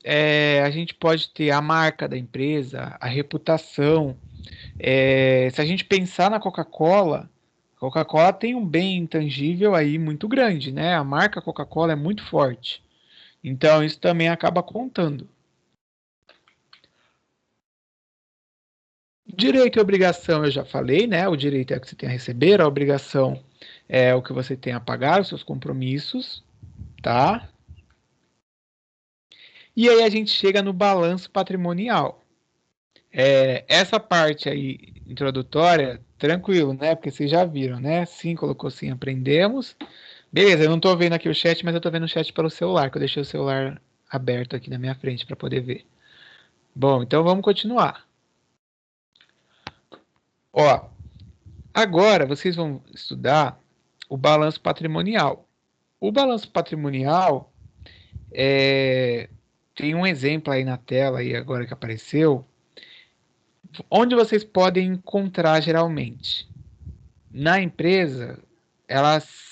Speaker 1: a gente pode ter a marca da empresa, a reputação. Se a gente pensar na Coca-Cola, Coca-Cola tem um bem intangível aí muito grande, né? A marca Coca-Cola é muito forte. Então, isso também acaba contando. Direito e obrigação eu já falei, né? O direito é o que você tem a receber, a obrigação é o que você tem a pagar, os seus compromissos, tá? E aí a gente chega no balanço patrimonial. Essa parte aí introdutória, tranquilo, né? Porque vocês já viram, né? Sim, colocou sim, aprendemos. Beleza, eu não tô vendo aqui o chat, mas eu tô vendo o chat pelo celular, que eu deixei o celular aberto aqui na minha frente para poder ver. Bom, então vamos continuar. Ó, agora vocês vão estudar o balanço patrimonial. O balanço patrimonial tem um exemplo aí na tela aí agora que apareceu, onde vocês podem encontrar geralmente. Na empresa, elas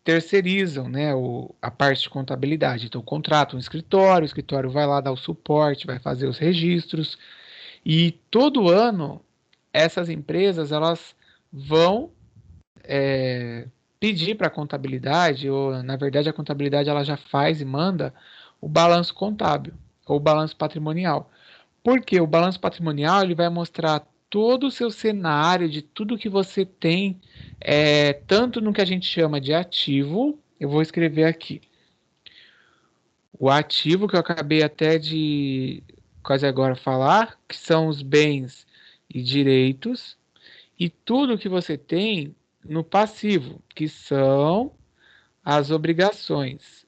Speaker 1: terceirizam, né, a parte de contabilidade. Então, contratam um escritório, o escritório vai lá dar o suporte, vai fazer os registros. E todo ano, essas empresas elas vão pedir para a contabilidade, ou na verdade a contabilidade ela já faz e manda o balanço contábil, ou o balanço patrimonial. Porque o balanço patrimonial ele vai mostrar todo o seu cenário de tudo que você tem, tanto no que a gente chama de ativo, eu vou escrever aqui. O ativo que eu acabei até de quase agora falar, que são os bens e direitos, e tudo que você tem no passivo, que são as obrigações.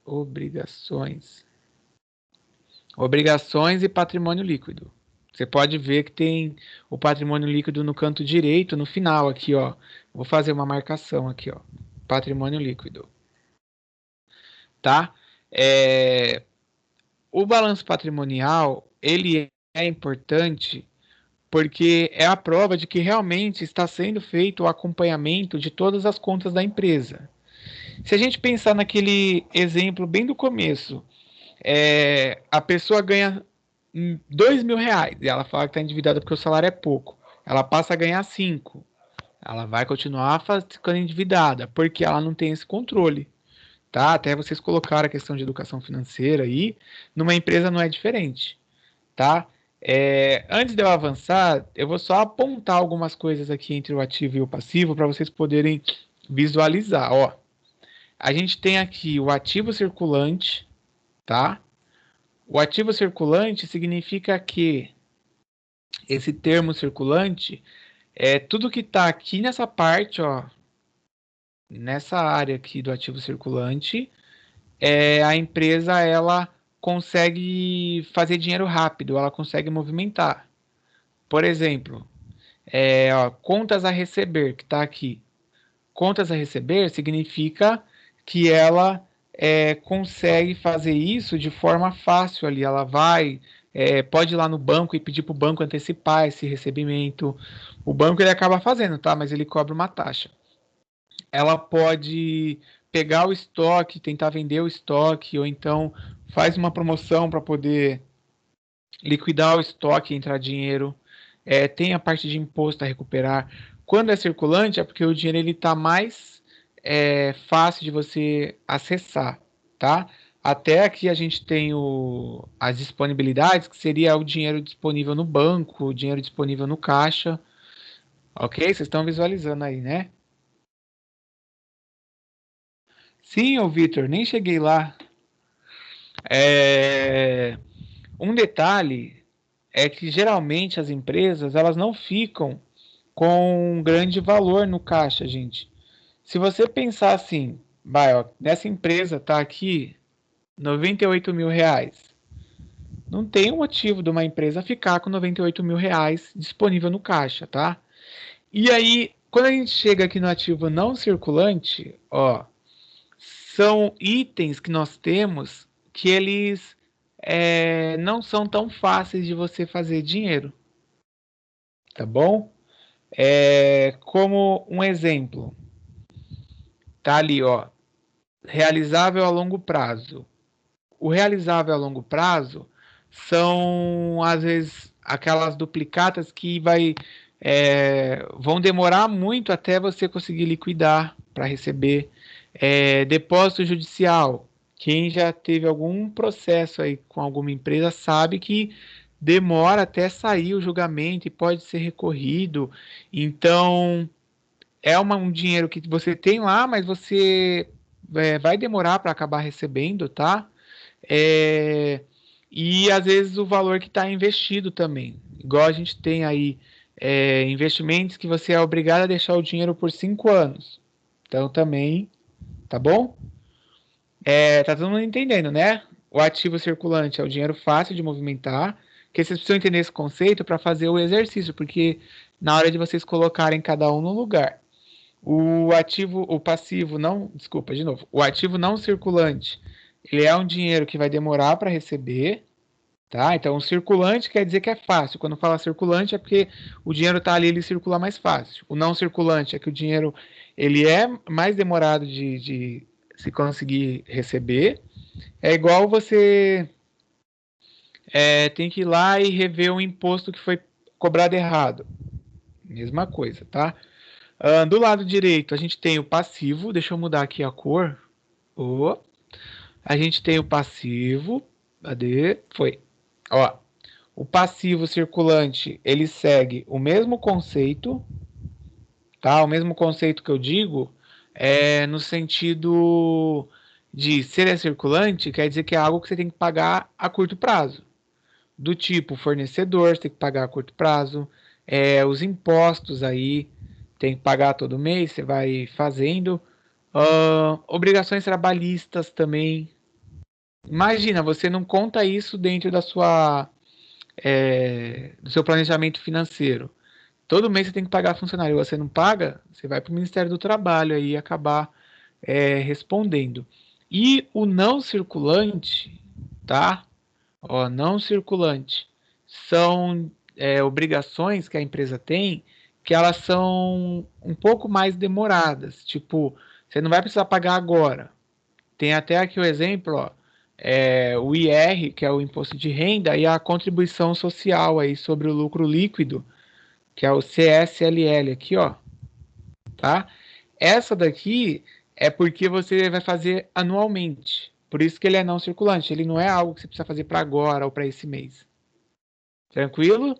Speaker 1: Obrigações e patrimônio líquido. Você pode ver que tem o patrimônio líquido no canto direito, no final aqui, ó. Vou fazer uma marcação aqui, ó. Patrimônio líquido. Tá? O balanço patrimonial, ele é importante porque é a prova de que realmente está sendo feito o acompanhamento de todas as contas da empresa. Se a gente pensar naquele exemplo bem do começo, a pessoa ganha R$ 2.000 e ela fala que está endividada porque o salário é pouco. Ela passa a ganhar 5. Ela vai continuar ficando endividada porque ela não tem esse controle. Tá? Até vocês colocaram a questão de educação financeira aí. Numa empresa não é diferente. Tá? Antes de eu avançar, eu vou só apontar algumas coisas aqui entre o ativo e o passivo para vocês poderem visualizar. Ó, a gente tem aqui o ativo circulante, tá? O ativo circulante significa que esse termo circulante é tudo que está aqui nessa parte, ó, nessa área aqui do ativo circulante, a empresa ela consegue fazer dinheiro rápido, ela consegue movimentar. Por exemplo, contas a receber, que está aqui. Contas a receber significa que ela consegue fazer isso de forma fácil ali. Ela pode ir lá no banco e pedir para o banco antecipar esse recebimento. O banco ele acaba fazendo, tá? Mas ele cobra uma taxa. Ela pode pegar o estoque, tentar vender o estoque, ou então faz uma promoção para poder liquidar o estoque e entrar dinheiro. Tem a parte de imposto a recuperar. Quando é circulante, é porque o dinheiro ele está mais fácil de você acessar, tá? Até aqui a gente tem as disponibilidades, que seria o dinheiro disponível no banco, o dinheiro disponível no caixa. Ok? Vocês estão visualizando aí, né? Sim, ô Vitor, nem cheguei lá. Um detalhe é que geralmente as empresas elas não ficam com um grande valor no caixa, gente. Se você pensar assim, nessa empresa tá aqui R$ 98.000. Não tem um motivo de uma empresa ficar com R$ 98.000 disponível no caixa, tá? E aí, quando a gente chega aqui no ativo não circulante, ó, são itens que nós temos que eles não são tão fáceis de você fazer dinheiro, tá bom? Como um exemplo, tá ali, ó, realizável a longo prazo. O realizável a longo prazo são, às vezes, aquelas duplicatas que vão demorar muito até você conseguir liquidar para receber. Depósito judicial. Quem já teve algum processo aí com alguma empresa sabe que demora até sair o julgamento e pode ser recorrido. Então, um dinheiro que você tem lá, mas você vai demorar para acabar recebendo, tá? É, e às vezes o valor que está investido também. Igual a gente tem aí investimentos que você é obrigado a deixar o dinheiro por 5 anos. Então também, tá bom? Tá todo mundo entendendo, né? O ativo circulante é o dinheiro fácil de movimentar, que vocês precisam entender esse conceito para fazer o exercício, porque na hora de vocês colocarem cada um no lugar. O passivo não, desculpa, de novo. O ativo não circulante, ele é um dinheiro que vai demorar para receber, tá? Então, o circulante quer dizer que é fácil. Quando fala circulante é porque o dinheiro está ali, ele circula mais fácil. O não circulante é que o dinheiro ele é mais demorado de se conseguir receber. É igual você tem que ir lá e rever um imposto que foi cobrado errado. Mesma coisa, tá? Do lado direito, a gente tem o passivo. Deixa eu mudar aqui a cor. A gente tem o passivo. Cadê? Foi. Ó, o passivo circulante, ele segue o mesmo conceito, tá? O mesmo conceito que eu digo no sentido de ser circulante, quer dizer que é algo que você tem que pagar a curto prazo. Do tipo fornecedor, você tem que pagar a curto prazo. Os impostos aí, tem que pagar todo mês, você vai fazendo. Obrigações trabalhistas também. Imagina, você não conta isso dentro do seu planejamento financeiro. Todo mês você tem que pagar funcionário. Você não paga, você vai para o Ministério do Trabalho aí acabar respondendo. E o não circulante, tá? Não circulante são obrigações que a empresa tem que elas são um pouco mais demoradas. Tipo, você não vai precisar pagar agora. Tem até aqui o exemplo, o IR, que é o imposto de renda, e a contribuição social aí sobre o lucro líquido, que é o CSLL aqui, ó, tá? Essa daqui é porque você vai fazer anualmente. Por isso que ele é não circulante. Ele não é algo que você precisa fazer para agora ou para esse mês. Tranquilo?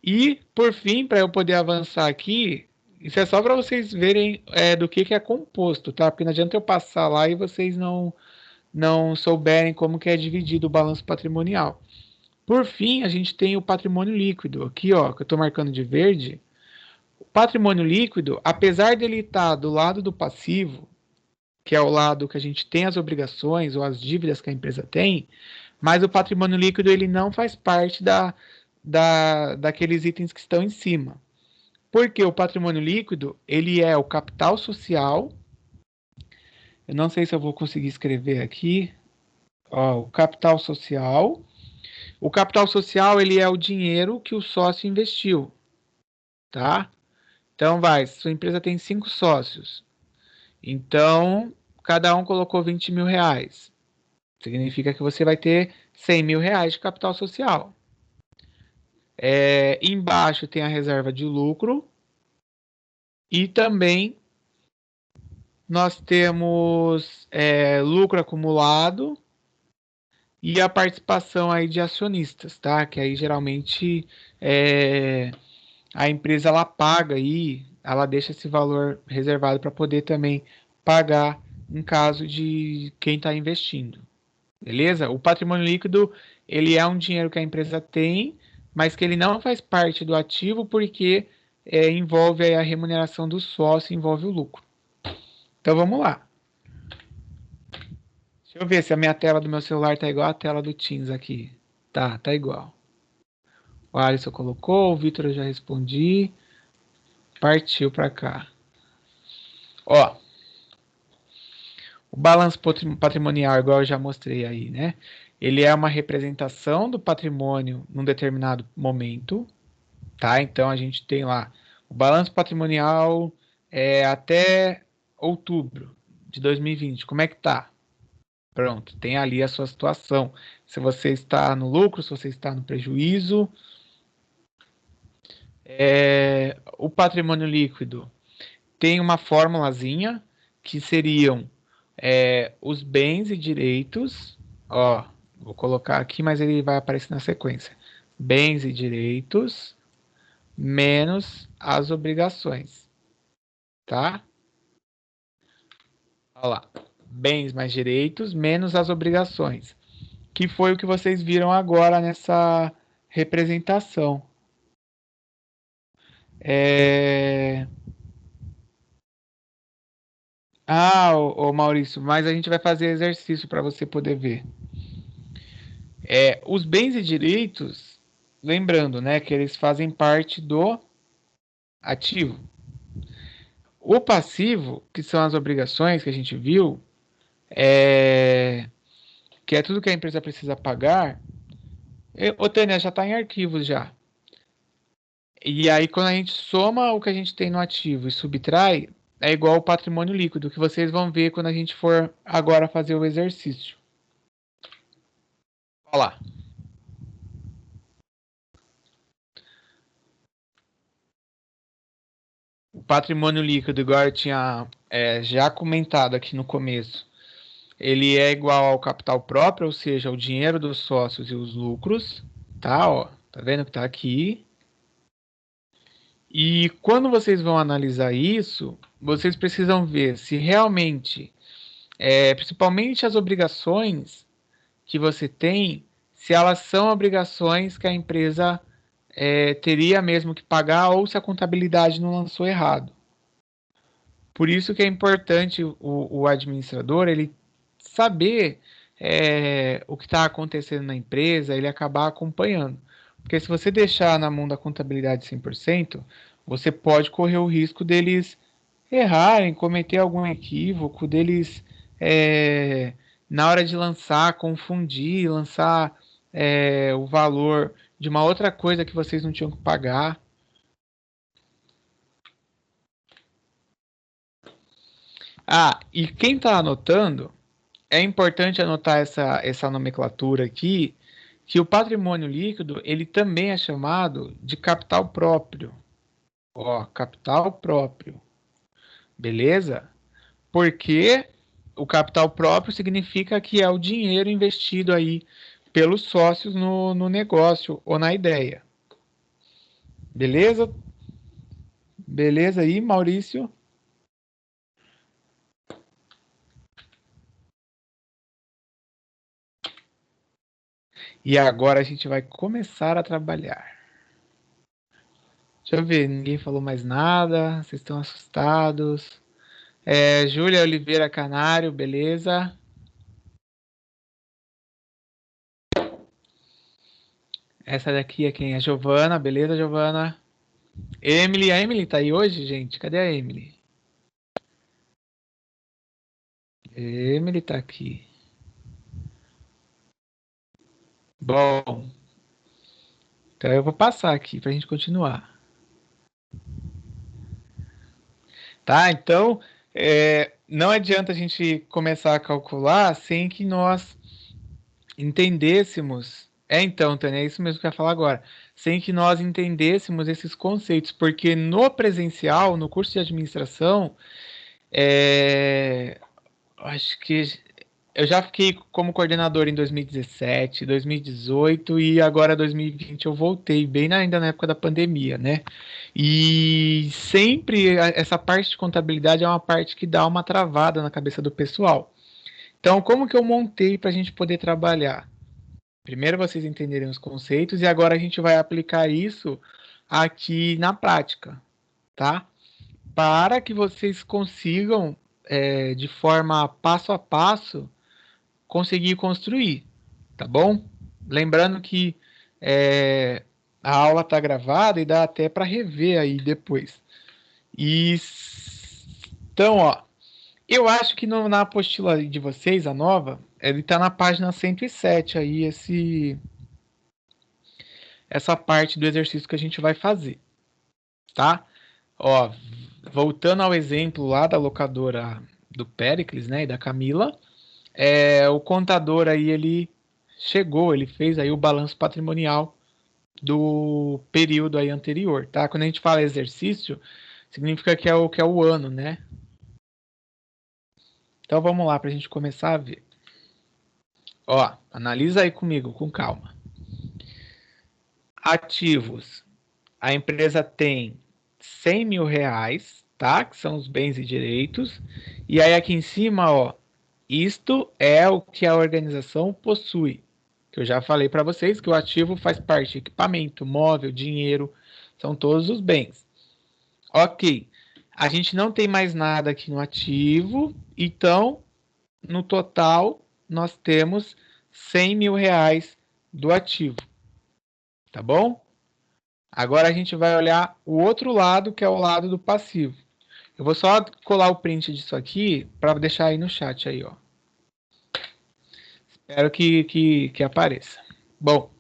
Speaker 1: E, por fim, para eu poder avançar aqui, isso é só para vocês verem do que é composto, tá? Porque não adianta eu passar lá e vocês não souberem como que é dividido o balanço patrimonial. Por fim, a gente tem o patrimônio líquido. Aqui, ó, que eu estou marcando de verde. O patrimônio líquido, apesar dele estar do lado do passivo, que é o lado que a gente tem as obrigações ou as dívidas que a empresa tem, mas o patrimônio líquido ele não faz parte daqueles itens que estão em cima. Porque o patrimônio líquido, ele é o capital social. Eu não sei se eu vou conseguir escrever aqui. O capital social. O capital social, ele é o dinheiro que o sócio investiu. Tá? Então, sua empresa tem 5 sócios. Então, cada um colocou 20 mil reais. Significa que você vai ter 100 mil reais de capital social. Embaixo tem a reserva de lucro. E também nós temos lucro acumulado e a participação aí de acionistas, tá? Que aí geralmente a empresa ela paga aí, ela deixa esse valor reservado para poder também pagar em caso de quem está investindo. Beleza? O patrimônio líquido, ele é um dinheiro que a empresa tem, mas que ele não faz parte do ativo porque envolve a remuneração do sócio, envolve o lucro. Então vamos lá. Deixa eu ver se a minha tela do meu celular tá igual a tela do Teams aqui. Tá igual. O Alisson colocou, o Vitor eu já respondi. Partiu para cá. Ó. O balanço patrimonial, igual eu já mostrei aí, né? Ele é uma representação do patrimônio num determinado momento, tá? Então a gente tem lá o balanço patrimonial até outubro de 2020. Como é que tá? Pronto, tem ali a sua situação. Se você está no lucro, se você está no prejuízo. O patrimônio líquido tem uma formulazinha que seriam os bens e direitos. Ó, vou colocar aqui, mas ele vai aparecer na sequência. Bens e direitos menos as obrigações, tá? Olha lá, bens mais direitos menos as obrigações, que foi o que vocês viram agora nessa representação. Ô Maurício, mas a gente vai fazer exercício para você poder ver. Os bens e direitos, lembrando, né, que eles fazem parte do ativo. O passivo, que são as obrigações que a gente viu, que é tudo que a empresa precisa pagar. Ô, Tânia, já está em arquivos já. E aí, quando a gente soma o que a gente tem no ativo e subtrai, é igual ao patrimônio líquido, que vocês vão ver quando a gente for agora fazer o exercício. Olha lá. O patrimônio líquido, igual eu tinha já comentado aqui no começo, ele é igual ao capital próprio, ou seja, o dinheiro dos sócios e os lucros, tá? Ó, tá vendo que tá aqui? E quando vocês vão analisar isso, vocês precisam ver se realmente, principalmente as obrigações que você tem, se elas são obrigações que a empresa teria mesmo que pagar ou se a contabilidade não lançou errado. Por isso que é importante o administrador ele saber o que está acontecendo na empresa, ele acabar acompanhando. Porque se você deixar na mão da contabilidade 100%, você pode correr o risco deles errarem, cometer algum equívoco, deles, na hora de lançar, confundir, lançar o valor de uma outra coisa que vocês não tinham que pagar. E quem está anotando, é importante anotar essa nomenclatura aqui, que o patrimônio líquido, ele também é chamado de capital próprio. Ó, capital próprio. Beleza? Porque o capital próprio significa que é o dinheiro investido aí pelos sócios no negócio ou na ideia. Beleza? Beleza aí, Maurício? E agora a gente vai começar a trabalhar. Deixa eu ver, ninguém falou mais nada, vocês estão assustados. Júlia Oliveira Canário, beleza? Essa daqui é quem? A Giovana, beleza, Giovana? Emily, a Emily tá aí hoje, gente? Cadê a Emily? Emily tá aqui. Bom, então eu vou passar aqui pra gente continuar. Tá, então não adianta a gente começar a calcular sem que nós entendêssemos. Então, Tânia, é isso mesmo que eu ia falar agora. Sem que nós entendêssemos esses conceitos, porque no presencial, no curso de administração, acho que eu já fiquei como coordenador em 2017, 2018 e agora 2020 eu voltei, bem ainda na época da pandemia, né? E sempre essa parte de contabilidade é uma parte que dá uma travada na cabeça do pessoal. Então, como que eu montei para a gente poder trabalhar? Primeiro vocês entenderem os conceitos e agora a gente vai aplicar isso aqui na prática, tá? Para que vocês consigam, de forma passo a passo, conseguir construir, tá bom? Lembrando que a aula está gravada e dá até para rever aí depois. Então, ó, eu acho que na apostila de vocês, a nova, ele está na página 107 aí, essa parte do exercício que a gente vai fazer, tá? Ó, voltando ao exemplo lá da locadora do Péricles, né, e da Camila, o contador aí, ele fez aí o balanço patrimonial do período aí anterior, tá? Quando a gente fala exercício, significa que é o ano, né? Então vamos lá para a gente começar a ver. Ó, analisa aí comigo, com calma. Ativos. A empresa tem 100 mil reais, tá? Que são os bens e direitos. E aí aqui em cima, ó, isto é o que a organização possui. Que eu já falei para vocês que o ativo faz parte de equipamento, móvel, dinheiro, são todos os bens. Ok, a gente não tem mais nada aqui no ativo, então no total nós temos 100 mil reais do ativo, tá bom? Agora a gente vai olhar o outro lado, que é o lado do passivo. Eu vou só colar o print disso aqui para deixar aí no chat aí, ó. Espero que apareça. Bom,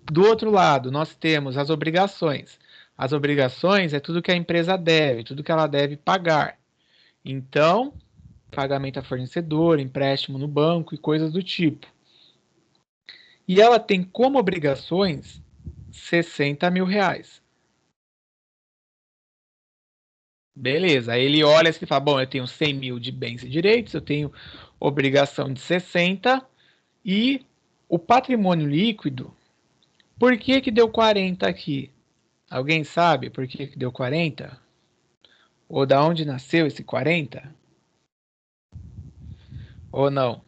Speaker 1: do outro lado, nós temos as obrigações. As obrigações é tudo que a empresa deve, tudo que ela deve pagar. Então, pagamento a fornecedor, empréstimo no banco e coisas do tipo. E ela tem como obrigações 60 mil reais. Beleza, aí ele olha assim e fala, bom, eu tenho 100 mil de bens e direitos, eu tenho obrigação de 60 e o patrimônio líquido, por que deu 40 aqui? Alguém sabe por que deu 40? Ou da onde nasceu esse 40? Ou não?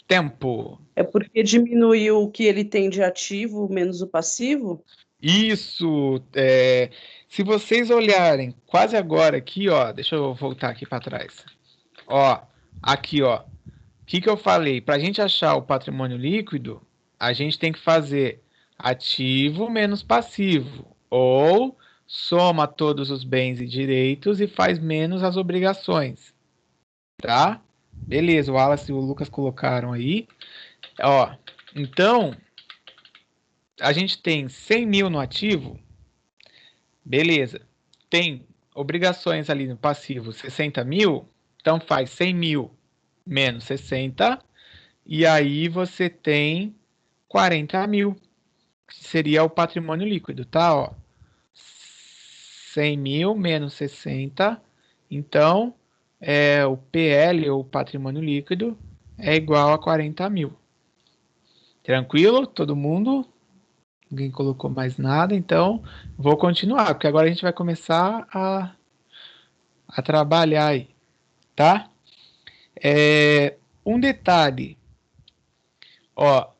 Speaker 1: Tempo.
Speaker 6: É porque diminuiu o que ele tem de ativo menos o passivo?
Speaker 1: Isso. Se vocês olharem quase agora aqui, ó, deixa eu voltar aqui para trás. Ó, aqui, ó. O que eu falei? Para a gente achar o patrimônio líquido, a gente tem que fazer ativo menos passivo. Ou soma todos os bens e direitos e faz menos as obrigações. Tá? Beleza, o Wallace e o Lucas colocaram aí. Ó, então, a gente tem 100 mil no ativo. Beleza. Tem obrigações ali no passivo 60 mil. Então faz 100 mil menos 60. E aí você tem 40 mil. Que seria o patrimônio líquido, tá? Ó, 100 mil menos 60. Então, o PL, ou patrimônio líquido, é igual a 40 mil. Tranquilo? Todo mundo? Ninguém colocou mais nada, então vou continuar, porque agora a gente vai começar a trabalhar aí, tá? Um detalhe, ó,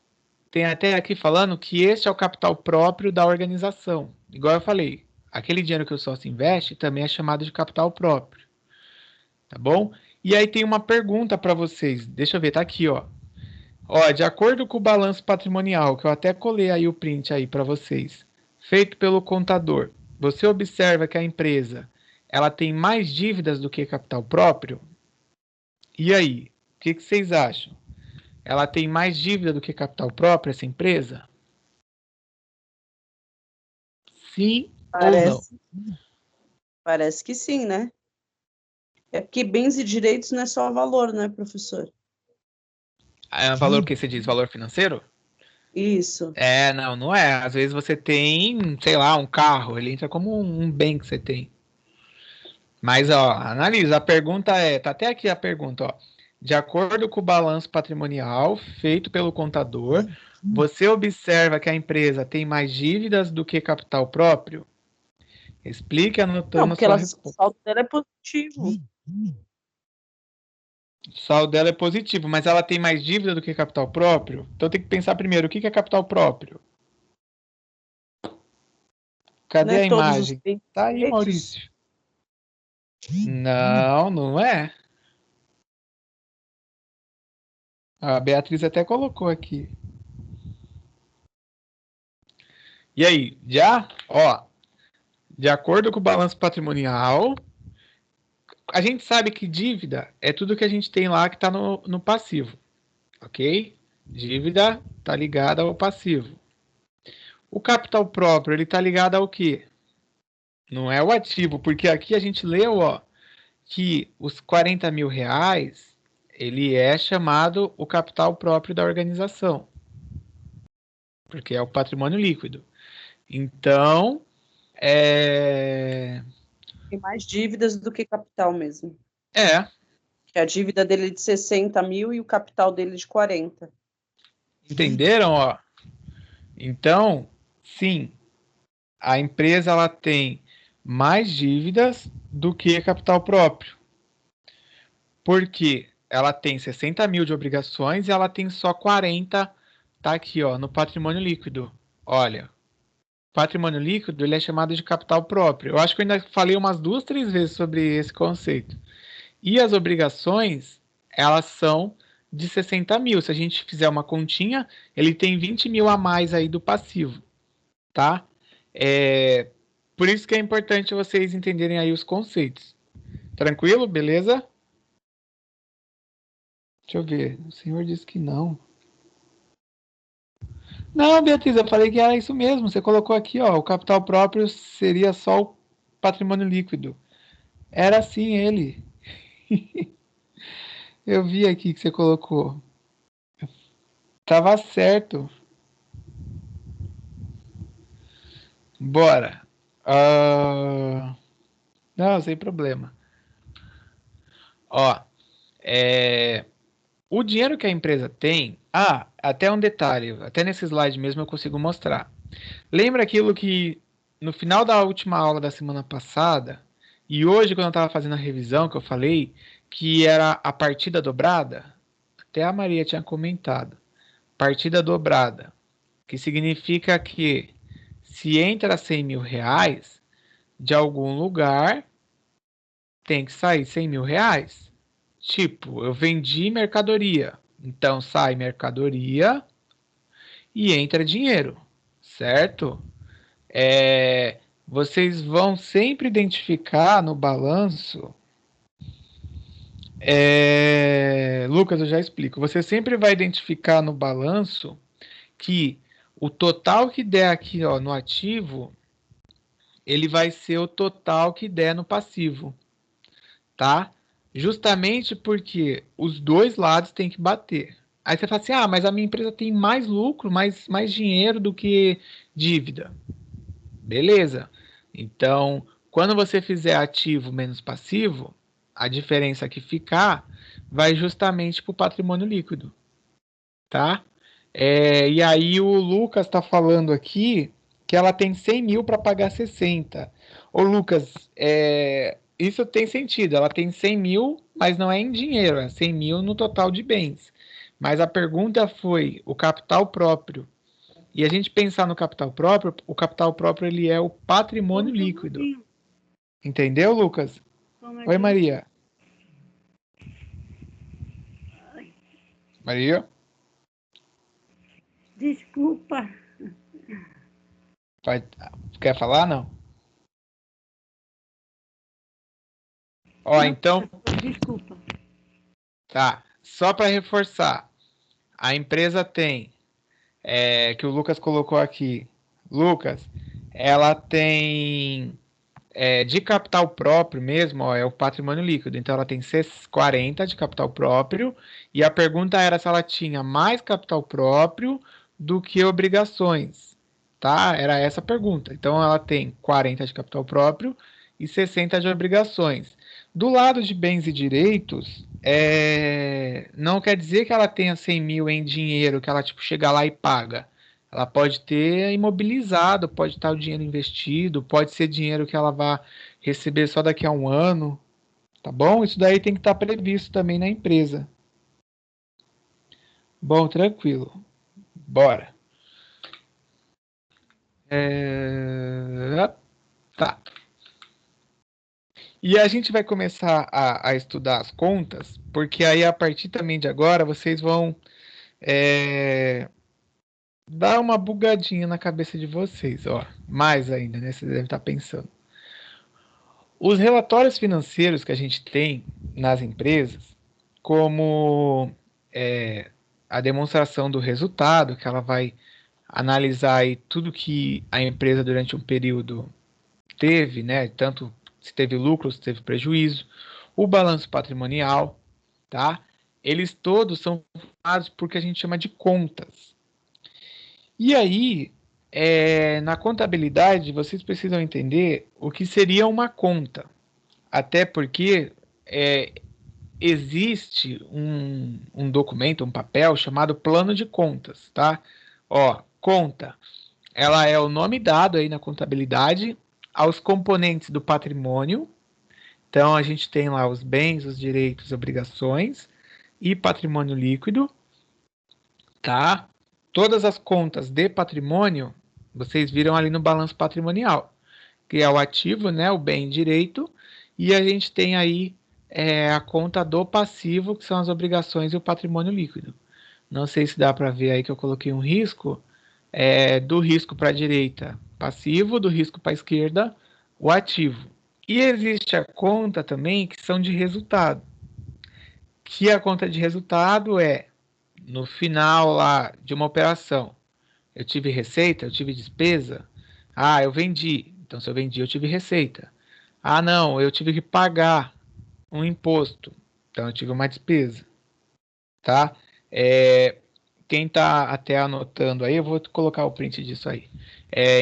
Speaker 1: tem até aqui falando que este é o capital próprio da organização. Igual eu falei, aquele dinheiro que o sócio investe também é chamado de capital próprio, tá bom? E aí tem uma pergunta para vocês, deixa eu ver, tá aqui, ó. Ó, de acordo com o balanço patrimonial, que eu até colei aí o print aí para vocês, feito pelo contador, você observa que a empresa ela tem mais dívidas do que capital próprio? E aí, o que vocês acham? Ela tem mais dívida do que capital próprio, essa empresa? Sim ou não?
Speaker 6: Parece que sim, né? É porque bens e direitos não é só valor, né, professor?
Speaker 1: Valor que você diz? Valor financeiro?
Speaker 6: Isso.
Speaker 1: Não é. Às vezes você tem, sei lá, um carro, ele entra como um bem que você tem. Mas, ó, analisa. A pergunta tá até aqui a pergunta, ó. De acordo com o balanço patrimonial feito pelo contador, você observa que a empresa tem mais dívidas do que capital próprio? Explique anotando
Speaker 6: Não, porque
Speaker 1: a sua
Speaker 6: o
Speaker 1: resposta.
Speaker 6: saldo dela é positivo.
Speaker 1: O saldo dela é positivo, mas ela tem mais dívida do que capital próprio? Então tem que pensar primeiro, o que é capital próprio? Cadê a imagem? Tá aí, Maurício. Não é. A Beatriz até colocou aqui. E aí, já? Ó, de acordo com o balanço patrimonial, a gente sabe que dívida é tudo que a gente tem lá que está no passivo, ok? Dívida está ligada ao passivo. O capital próprio, ele está ligado ao quê? Não é o ativo, porque aqui a gente leu, ó, que os 40 mil reais, ele é chamado o capital próprio da organização, porque é o patrimônio líquido. Então,
Speaker 6: Tem mais dívidas do que capital mesmo.
Speaker 1: é,
Speaker 6: Que a dívida dele é de 60 mil e o capital dele é de 40.
Speaker 1: entenderam, ó? Então, sim, a empresa ela tem mais dívidas do que capital próprio. Porque ela tem 60 mil de obrigações e ela tem só 40, tá aqui, ó, no patrimônio líquido. Olha, patrimônio líquido ele é chamado de capital próprio. Eu acho que eu ainda falei umas 2, 3 vezes sobre esse conceito. E as obrigações, elas são de 60 mil. Se a gente fizer uma continha, ele tem 20 mil a mais aí do passivo, tá? Por isso que é importante vocês entenderem aí os conceitos. Tranquilo? Beleza? Deixa eu ver. O senhor disse que não. Não, Beatriz, eu falei que era isso mesmo. Você colocou aqui, ó, o capital próprio seria só o patrimônio líquido. Era assim ele. Eu vi aqui que você colocou. Tava certo. Bora. Não, sem problema. Ó, o dinheiro que a empresa tem... até um detalhe. Até nesse slide mesmo eu consigo mostrar. Lembra aquilo que no final da última aula da semana passada e hoje quando eu estava fazendo a revisão que eu falei que era a partida dobrada? Até a Maria tinha comentado. Partida dobrada, que significa que se entra 100 mil reais, de algum lugar tem que sair 100 mil reais. Tipo, eu vendi mercadoria, então sai mercadoria e entra dinheiro, certo? Vocês vão sempre identificar no balanço. Lucas, eu já explico. Você sempre vai identificar no balanço que o total que der aqui, ó, no ativo, ele vai ser o total que der no passivo, tá? Justamente porque os dois lados têm que bater. Aí você fala assim, mas a minha empresa tem mais lucro, mais dinheiro do que dívida. Beleza. Então, quando você fizer ativo menos passivo, a diferença que ficar vai justamente para o patrimônio líquido, tá? E aí o Lucas está falando aqui que ela tem 100 mil para pagar 60. Ô Lucas, isso tem sentido. Ela tem 100 mil, mas não é em dinheiro, é 100 mil no total de bens. Mas a pergunta foi o capital próprio. E a gente pensar no capital próprio, o capital próprio ele é o patrimônio líquido. Entendeu, Lucas? Oi, Maria. Maria?
Speaker 3: Desculpa.
Speaker 1: Quer falar, não? Ó, então...
Speaker 3: Desculpa.
Speaker 1: Tá, só para reforçar. A empresa tem... que o Lucas colocou aqui. Lucas, ela tem... de capital próprio mesmo, ó, é o patrimônio líquido. Então, ela tem 40 de capital próprio. E a pergunta era se ela tinha mais capital próprio do que obrigações. Tá? Era essa a pergunta. Então, ela tem 40 de capital próprio e 60 de obrigações. Do lado de bens e direitos, não quer dizer que ela tenha 100 mil em dinheiro, que ela tipo, chega lá e paga. Ela pode ter imobilizado, pode estar o dinheiro investido, pode ser dinheiro que ela vai receber só daqui a um ano, tá bom? Isso daí tem que estar previsto também na empresa. Bom, tranquilo. Bora. Tá. E a gente vai começar a estudar as contas, porque aí a partir também de agora vocês vão dar uma bugadinha na cabeça de vocês, ó. Mais ainda, né? Vocês devem estar pensando. Os relatórios financeiros que a gente tem nas empresas, como a demonstração do resultado, que ela vai analisar aí tudo que a empresa durante um período teve, né? Tanto se teve lucro, se teve prejuízo, o balanço patrimonial, tá? eles todos são formados por que a gente chama de contas. E aí, na contabilidade, vocês precisam entender o que seria uma conta. Até porque existe um documento, um papel chamado plano de contas, tá? Ó, conta, ela é o nome dado aí na contabilidade aos componentes do patrimônio. Então, a gente tem lá os bens, os direitos, obrigações e patrimônio líquido, tá? Todas as contas de patrimônio, vocês viram ali no balanço patrimonial, que é o ativo, né, o bem e direito, e a gente tem aí a conta do passivo, que são as obrigações e o patrimônio líquido. Não sei se dá para ver aí que eu coloquei um risco, do risco para a direita, passivo, do risco para a esquerda, o ativo. E existe a conta também que são de resultado, que a conta de resultado no final lá de uma operação, eu tive receita, eu tive despesa, eu vendi, então se eu vendi eu tive receita. Não, eu tive que pagar um imposto, então eu tive uma despesa, tá? Quem está até anotando aí, eu vou colocar o print disso aí.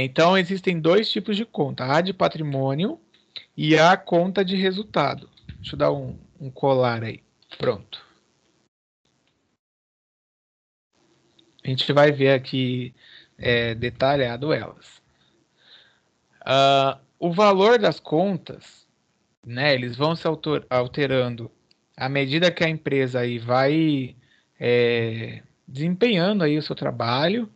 Speaker 1: Então existem dois tipos de conta, a de patrimônio e a conta de resultado. Deixa eu dar um colar aí, pronto. A gente vai ver aqui detalhado elas. O valor das contas, né, eles vão se alterando à medida que a empresa aí vai desempenhando aí o seu trabalho,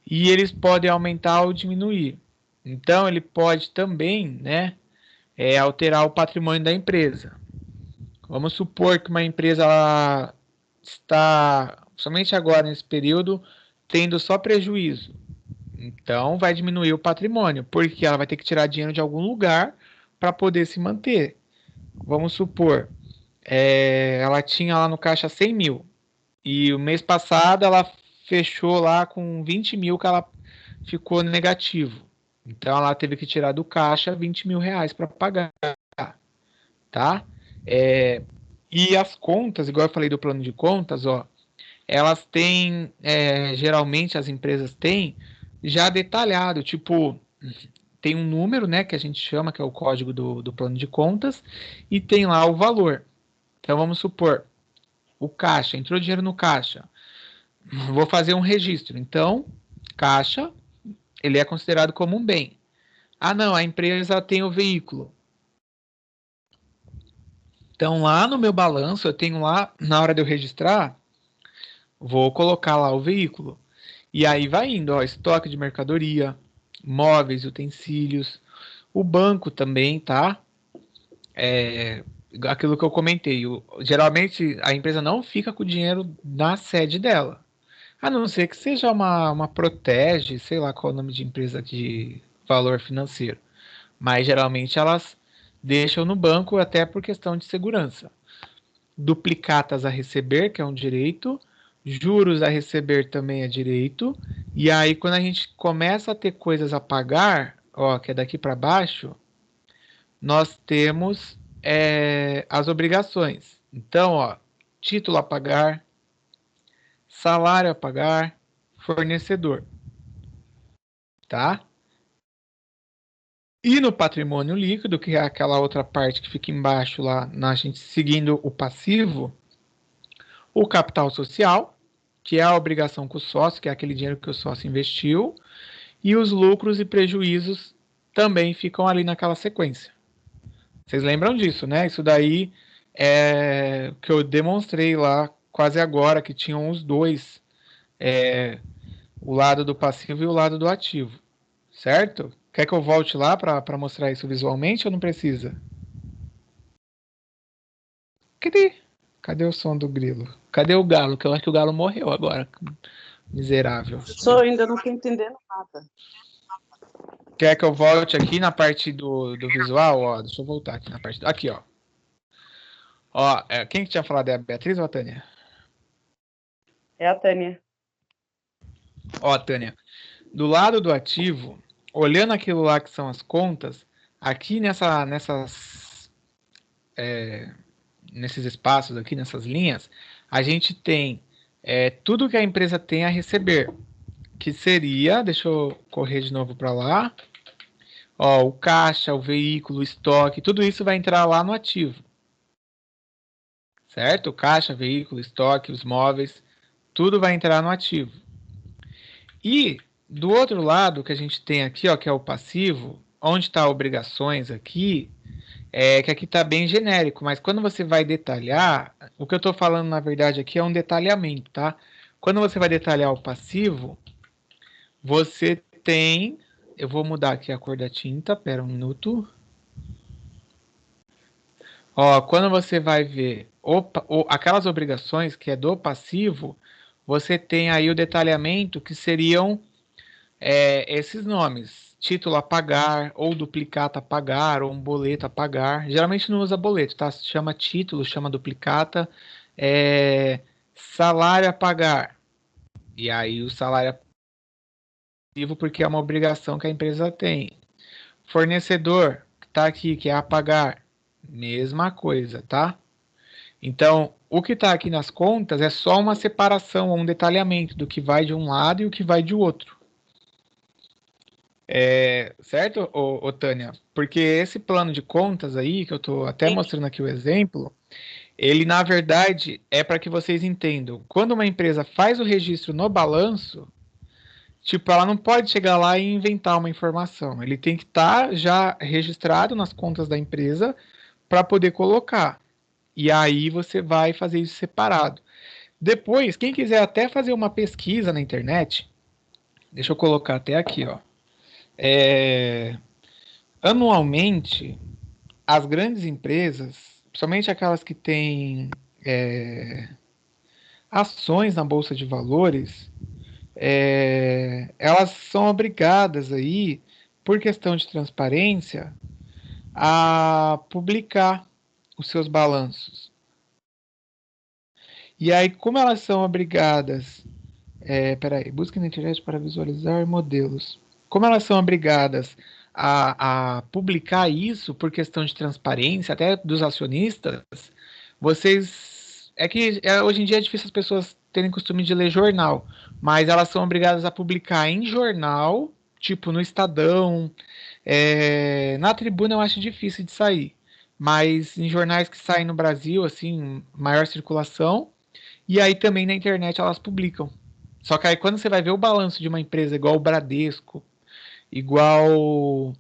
Speaker 1: e eles podem aumentar ou diminuir. Então, ele pode também, né, alterar o patrimônio da empresa. Vamos supor que uma empresa ela está, somente agora nesse período, tendo só prejuízo. Então, vai diminuir o patrimônio, porque ela vai ter que tirar dinheiro de algum lugar para poder se manter. Vamos supor, ela tinha lá no caixa 100 mil, e o mês passado ela fechou lá com 20 mil que ela ficou negativo. Então, ela teve que tirar do caixa 20 mil reais para pagar, tá? E as contas, igual eu falei do plano de contas, ó, elas têm, geralmente as empresas têm já detalhado, tipo, tem um número, né, que a gente chama, que é o código do plano de contas, e tem lá o valor. Então, vamos supor, o caixa, entrou dinheiro no caixa, vou fazer um registro. Então, caixa, ele é considerado como um bem. Não, a empresa tem o veículo. Então, lá no meu balanço, eu tenho lá, na hora de eu registrar, vou colocar lá o veículo. E aí vai indo, ó, estoque de mercadoria, móveis, utensílios, o banco também, tá? Aquilo que eu comentei, geralmente a empresa não fica com o dinheiro na sede dela. A não ser que seja uma Protege, sei lá qual é o nome de empresa de valor financeiro. Mas geralmente elas deixam no banco até por questão de segurança. Duplicatas a receber, que é um direito, juros a receber também é direito, e aí quando a gente começa a ter coisas a pagar, ó, que é daqui para baixo, nós temos as obrigações. Então, ó, título a pagar, salário a pagar, fornecedor, tá? E no patrimônio líquido, que é aquela outra parte que fica embaixo lá, na gente seguindo o passivo, o capital social, que é a obrigação com o sócio, que é aquele dinheiro que o sócio investiu, e os lucros e prejuízos também ficam ali naquela sequência. Vocês lembram disso, né? Isso daí é que eu demonstrei lá quase agora, que tinham os dois, o lado do passivo e o lado do ativo, certo? Quer que eu volte lá para mostrar isso visualmente ou não precisa? Cadê o som do grilo? Cadê o galo? Que eu acho que o galo morreu agora. Miserável.
Speaker 6: Só ainda não estou entendendo nada.
Speaker 1: Quer que eu volte aqui na parte do visual? Ó, deixa eu voltar aqui na parte. Aqui, ó. Ó, quem que tinha falado? É a Beatriz ou a Tânia?
Speaker 6: É a Tânia.
Speaker 1: Ó, Tânia. Do lado do ativo, olhando aquilo lá que são as contas, aqui nesses espaços aqui, nessas linhas, a gente tem tudo que a empresa tem a receber, que seria, deixa eu correr de novo para lá, ó, o caixa, o veículo, o estoque, tudo isso vai entrar lá no ativo, certo? O caixa, veículo, estoque, os móveis, tudo vai entrar no ativo. E do outro lado que a gente tem aqui, ó, que é o passivo, onde está obrigações aqui, que aqui está bem genérico, mas quando você vai detalhar, o que eu estou falando na verdade aqui é um detalhamento, tá? Quando você vai detalhar o passivo, você tem, eu vou mudar aqui a cor da tinta, pera um minuto. Ó, quando você vai ver aquelas obrigações que é do passivo, você tem aí o detalhamento que seriam esses nomes. Título a pagar, ou duplicata a pagar, ou um boleto a pagar. Geralmente não usa boleto, tá? Chama título, chama duplicata. Salário a pagar. E aí o salário é passivo porque é uma obrigação que a empresa tem. Fornecedor, que está aqui, que é a pagar. Mesma coisa, tá? Então, o que está aqui nas contas é só uma separação, um detalhamento do que vai de um lado e o que vai de outro. Certo, Tânia? Porque esse plano de contas aí, que eu estou até mostrando aqui o exemplo, ele, na verdade, é para que vocês entendam. Quando uma empresa faz o registro no balanço, tipo, ela não pode chegar lá e inventar uma informação. Ele tem que estar já registrado nas contas da empresa para poder colocar. E aí você vai fazer isso separado. Depois, quem quiser até fazer uma pesquisa na internet, deixa eu colocar até aqui, ó. Anualmente, as grandes empresas, principalmente aquelas que têm ações na Bolsa de Valores, elas são obrigadas aí, por questão de transparência, a publicar os seus balanços. E aí, como elas são obrigadas, busquem na internet para visualizar modelos. Como elas são obrigadas a publicar isso por questão de transparência, até dos acionistas, hoje em dia é difícil as pessoas terem costume de ler jornal, mas elas são obrigadas a publicar em jornal, tipo no Estadão, na Tribuna eu acho difícil de sair, mas em jornais que saem no Brasil, assim, maior circulação, e aí também na internet elas publicam. Só que aí quando você vai ver o balanço de uma empresa igual o Bradesco, igual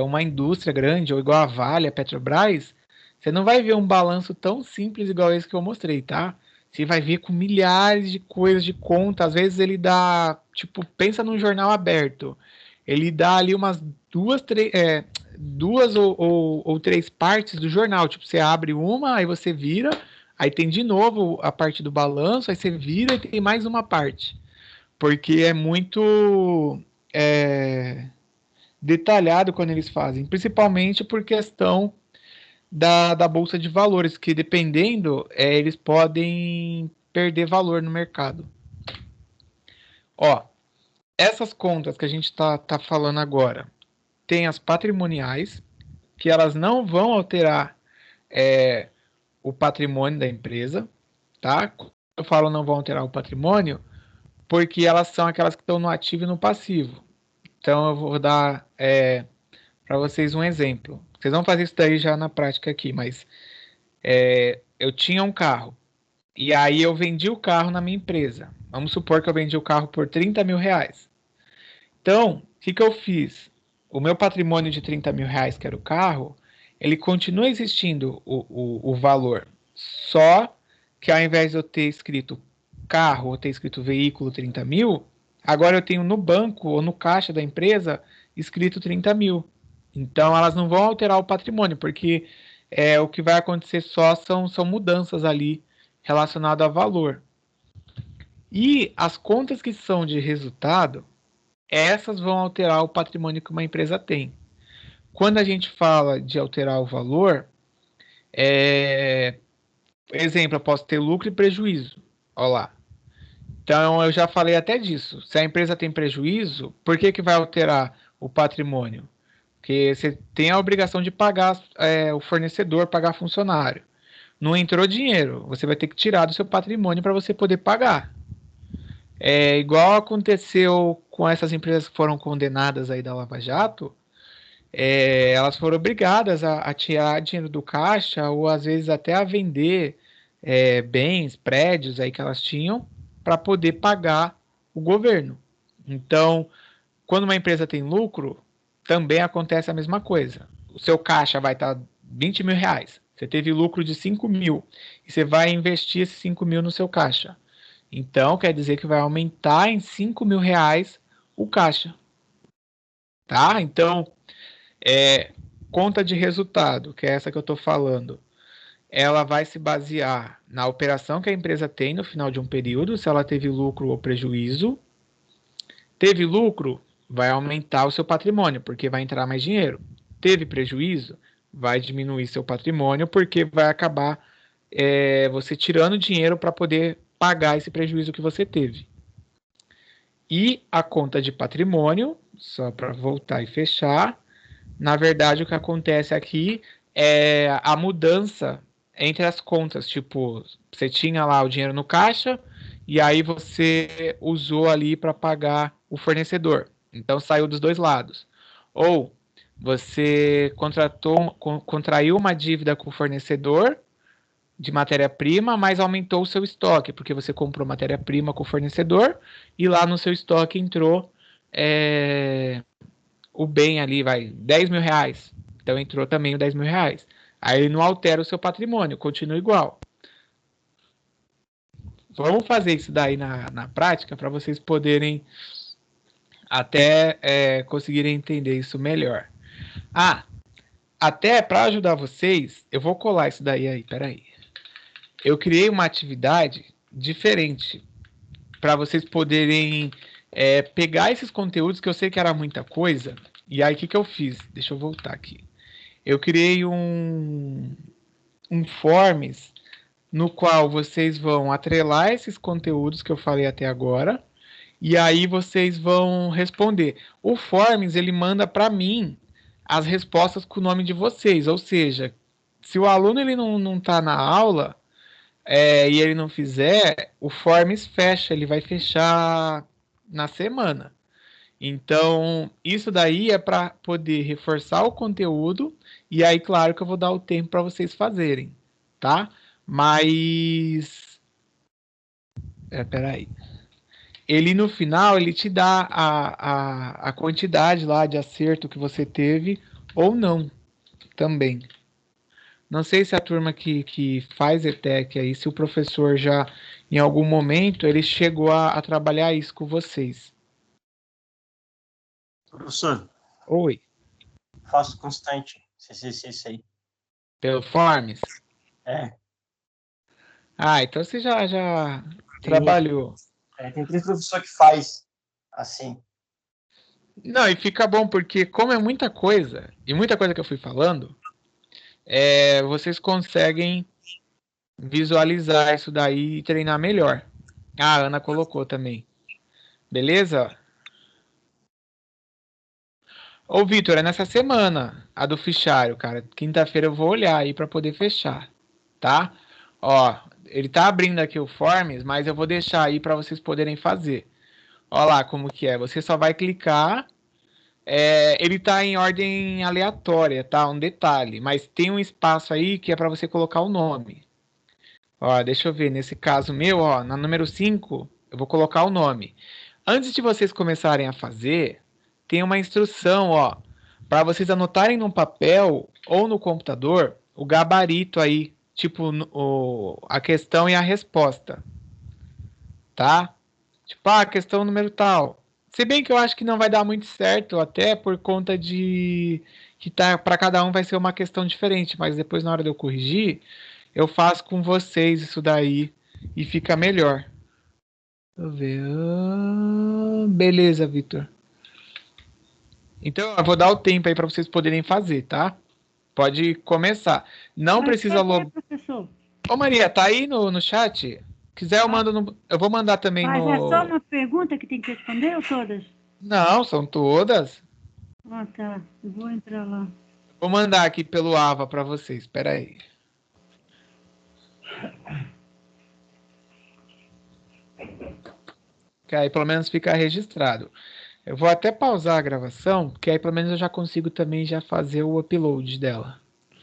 Speaker 1: uma indústria grande, ou igual a Vale, a Petrobras, você não vai ver um balanço tão simples igual esse que eu mostrei, tá? Você vai ver com milhares de coisas de conta. Às vezes ele dá, tipo, pensa num jornal aberto. Ele dá ali umas duas ou três partes do jornal. Tipo, você abre uma, aí você vira, aí tem de novo a parte do balanço, aí você vira e tem mais uma parte. Porque é muito detalhado quando eles fazem, principalmente por questão da Bolsa de Valores, que dependendo, eles podem perder valor no mercado. Ó, essas contas que a gente está falando agora, tem as patrimoniais, que elas não vão alterar o patrimônio da empresa, tá? Eu falo não vão alterar o patrimônio, porque elas são aquelas que estão no ativo e no passivo. Então eu vou dar para vocês um exemplo. Vocês vão fazer isso daí já na prática aqui, mas eu tinha um carro e aí eu vendi o carro na minha empresa. Vamos supor que eu vendi o carro por 30 mil reais. Então, o que eu fiz? O meu patrimônio de 30 mil reais, que era o carro, ele continua existindo o valor. Só que ao invés de eu ter escrito carro ou ter escrito veículo 30 mil, agora eu tenho no banco ou no caixa da empresa escrito 30 mil. Então, elas não vão alterar o patrimônio, porque o que vai acontecer só são mudanças ali relacionadas a valor. E as contas que são de resultado, essas vão alterar o patrimônio que uma empresa tem. Quando a gente fala de alterar o valor, exemplo, eu posso ter lucro e prejuízo. Olha lá. Então, eu já falei até disso. Se a empresa tem prejuízo, por que vai alterar o patrimônio? Porque você tem a obrigação de pagar o fornecedor, pagar funcionário. não entrou dinheiro. Você vai ter que tirar do seu patrimônio para você poder pagar. É igual aconteceu com essas empresas que foram condenadas aí da Lava Jato. Elas foram obrigadas a tirar dinheiro do caixa ou às vezes até a vender bens, prédios aí que elas tinham para poder pagar o governo. Então, quando uma empresa tem lucro, também acontece a mesma coisa. O seu caixa vai estar 20 mil reais. Você teve lucro de 5 mil e você vai investir esses 5 mil no seu caixa. Então, quer dizer que vai aumentar em 5 mil reais o caixa. Tá? Então, conta de resultado, que é essa que eu estou falando, ela vai se basear na operação que a empresa tem no final de um período, se ela teve lucro ou prejuízo. Teve lucro, vai aumentar o seu patrimônio, porque vai entrar mais dinheiro. Teve prejuízo, vai diminuir seu patrimônio, porque vai acabar você tirando dinheiro para poder pagar esse prejuízo que você teve. E a conta de patrimônio, só para voltar e fechar, na verdade o que acontece aqui é a mudança entre as contas. Tipo, você tinha lá o dinheiro no caixa e aí você usou ali para pagar o fornecedor. Então saiu dos dois lados. Ou você contraiu uma dívida com o fornecedor de matéria-prima, mas aumentou o seu estoque, porque você comprou matéria-prima com o fornecedor e lá no seu estoque entrou o bem ali, vai, 10 mil reais. Então entrou também o 10 mil reais. Aí ele não altera o seu patrimônio, continua igual. Vamos fazer isso daí na prática para vocês poderem até conseguirem entender isso melhor. Até para ajudar vocês, eu vou colar isso daí aí, peraí. Eu criei uma atividade diferente para vocês poderem pegar esses conteúdos, que eu sei que era muita coisa. E aí, o que eu fiz? Deixa eu voltar aqui. Eu criei um Forms no qual vocês vão atrelar esses conteúdos que eu falei até agora. E aí vocês vão responder. O Forms, ele manda para mim as respostas com o nome de vocês. Ou seja, se o aluno ele não está na aula e ele não fizer, o Forms fecha. Ele vai fechar na semana. Então, isso daí é para poder reforçar o conteúdo. E aí, claro que eu vou dar o tempo para vocês fazerem, tá? Mas... peraí. Ele, no final, ele te dá a quantidade lá de acerto que você teve ou não, também. Não sei se a turma que faz ETEC aí, se o professor já, em algum momento, ele chegou a trabalhar isso com vocês.
Speaker 4: Professor,
Speaker 1: Oi.
Speaker 4: faço constante esse exercício aí.
Speaker 1: Pelo Forms? Então você já trabalhou.
Speaker 4: Tem 3 professores que faz assim.
Speaker 1: Não, e fica bom, porque como é muita coisa, e muita coisa que eu fui falando, vocês conseguem visualizar isso daí e treinar melhor. A Ana colocou também. Beleza? Ô, Vitor, é nessa semana a do fichário, cara. Quinta-feira eu vou olhar aí para poder fechar, tá? Ó, ele tá abrindo aqui o Forms, mas eu vou deixar aí para vocês poderem fazer. Ó lá como que é. Você só vai clicar. Ele tá em ordem aleatória, tá? Um detalhe. Mas tem um espaço aí que é para você colocar o nome. Ó, deixa eu ver. Nesse caso meu, ó, na número 5, eu vou colocar o nome. Antes de vocês começarem a fazer, tem uma instrução, ó, para vocês anotarem num papel ou no computador o gabarito aí, tipo a questão e a resposta, tá? Tipo, a questão número tal. Se bem que eu acho que não vai dar muito certo, até por conta de que para cada um vai ser uma questão diferente, mas depois na hora de eu corrigir, eu faço com vocês isso daí e fica melhor. Deixa eu ver. Beleza, Vitor. Então, eu vou dar o tempo aí para vocês poderem fazer, tá? Pode começar. Não precisa logo.
Speaker 3: Professor.
Speaker 1: Ô, Maria, tá aí no chat? Quiser, eu mando eu vou mandar também
Speaker 3: Mas
Speaker 1: no.
Speaker 3: é só uma pergunta que tem que responder ou todas?
Speaker 1: Não, são todas.
Speaker 3: Tá. Eu vou entrar lá.
Speaker 1: Vou mandar aqui pelo Ava para vocês. Espera aí. Que aí pelo menos fica registrado. Eu vou até pausar a gravação, porque aí pelo menos eu já consigo também já fazer o upload dela.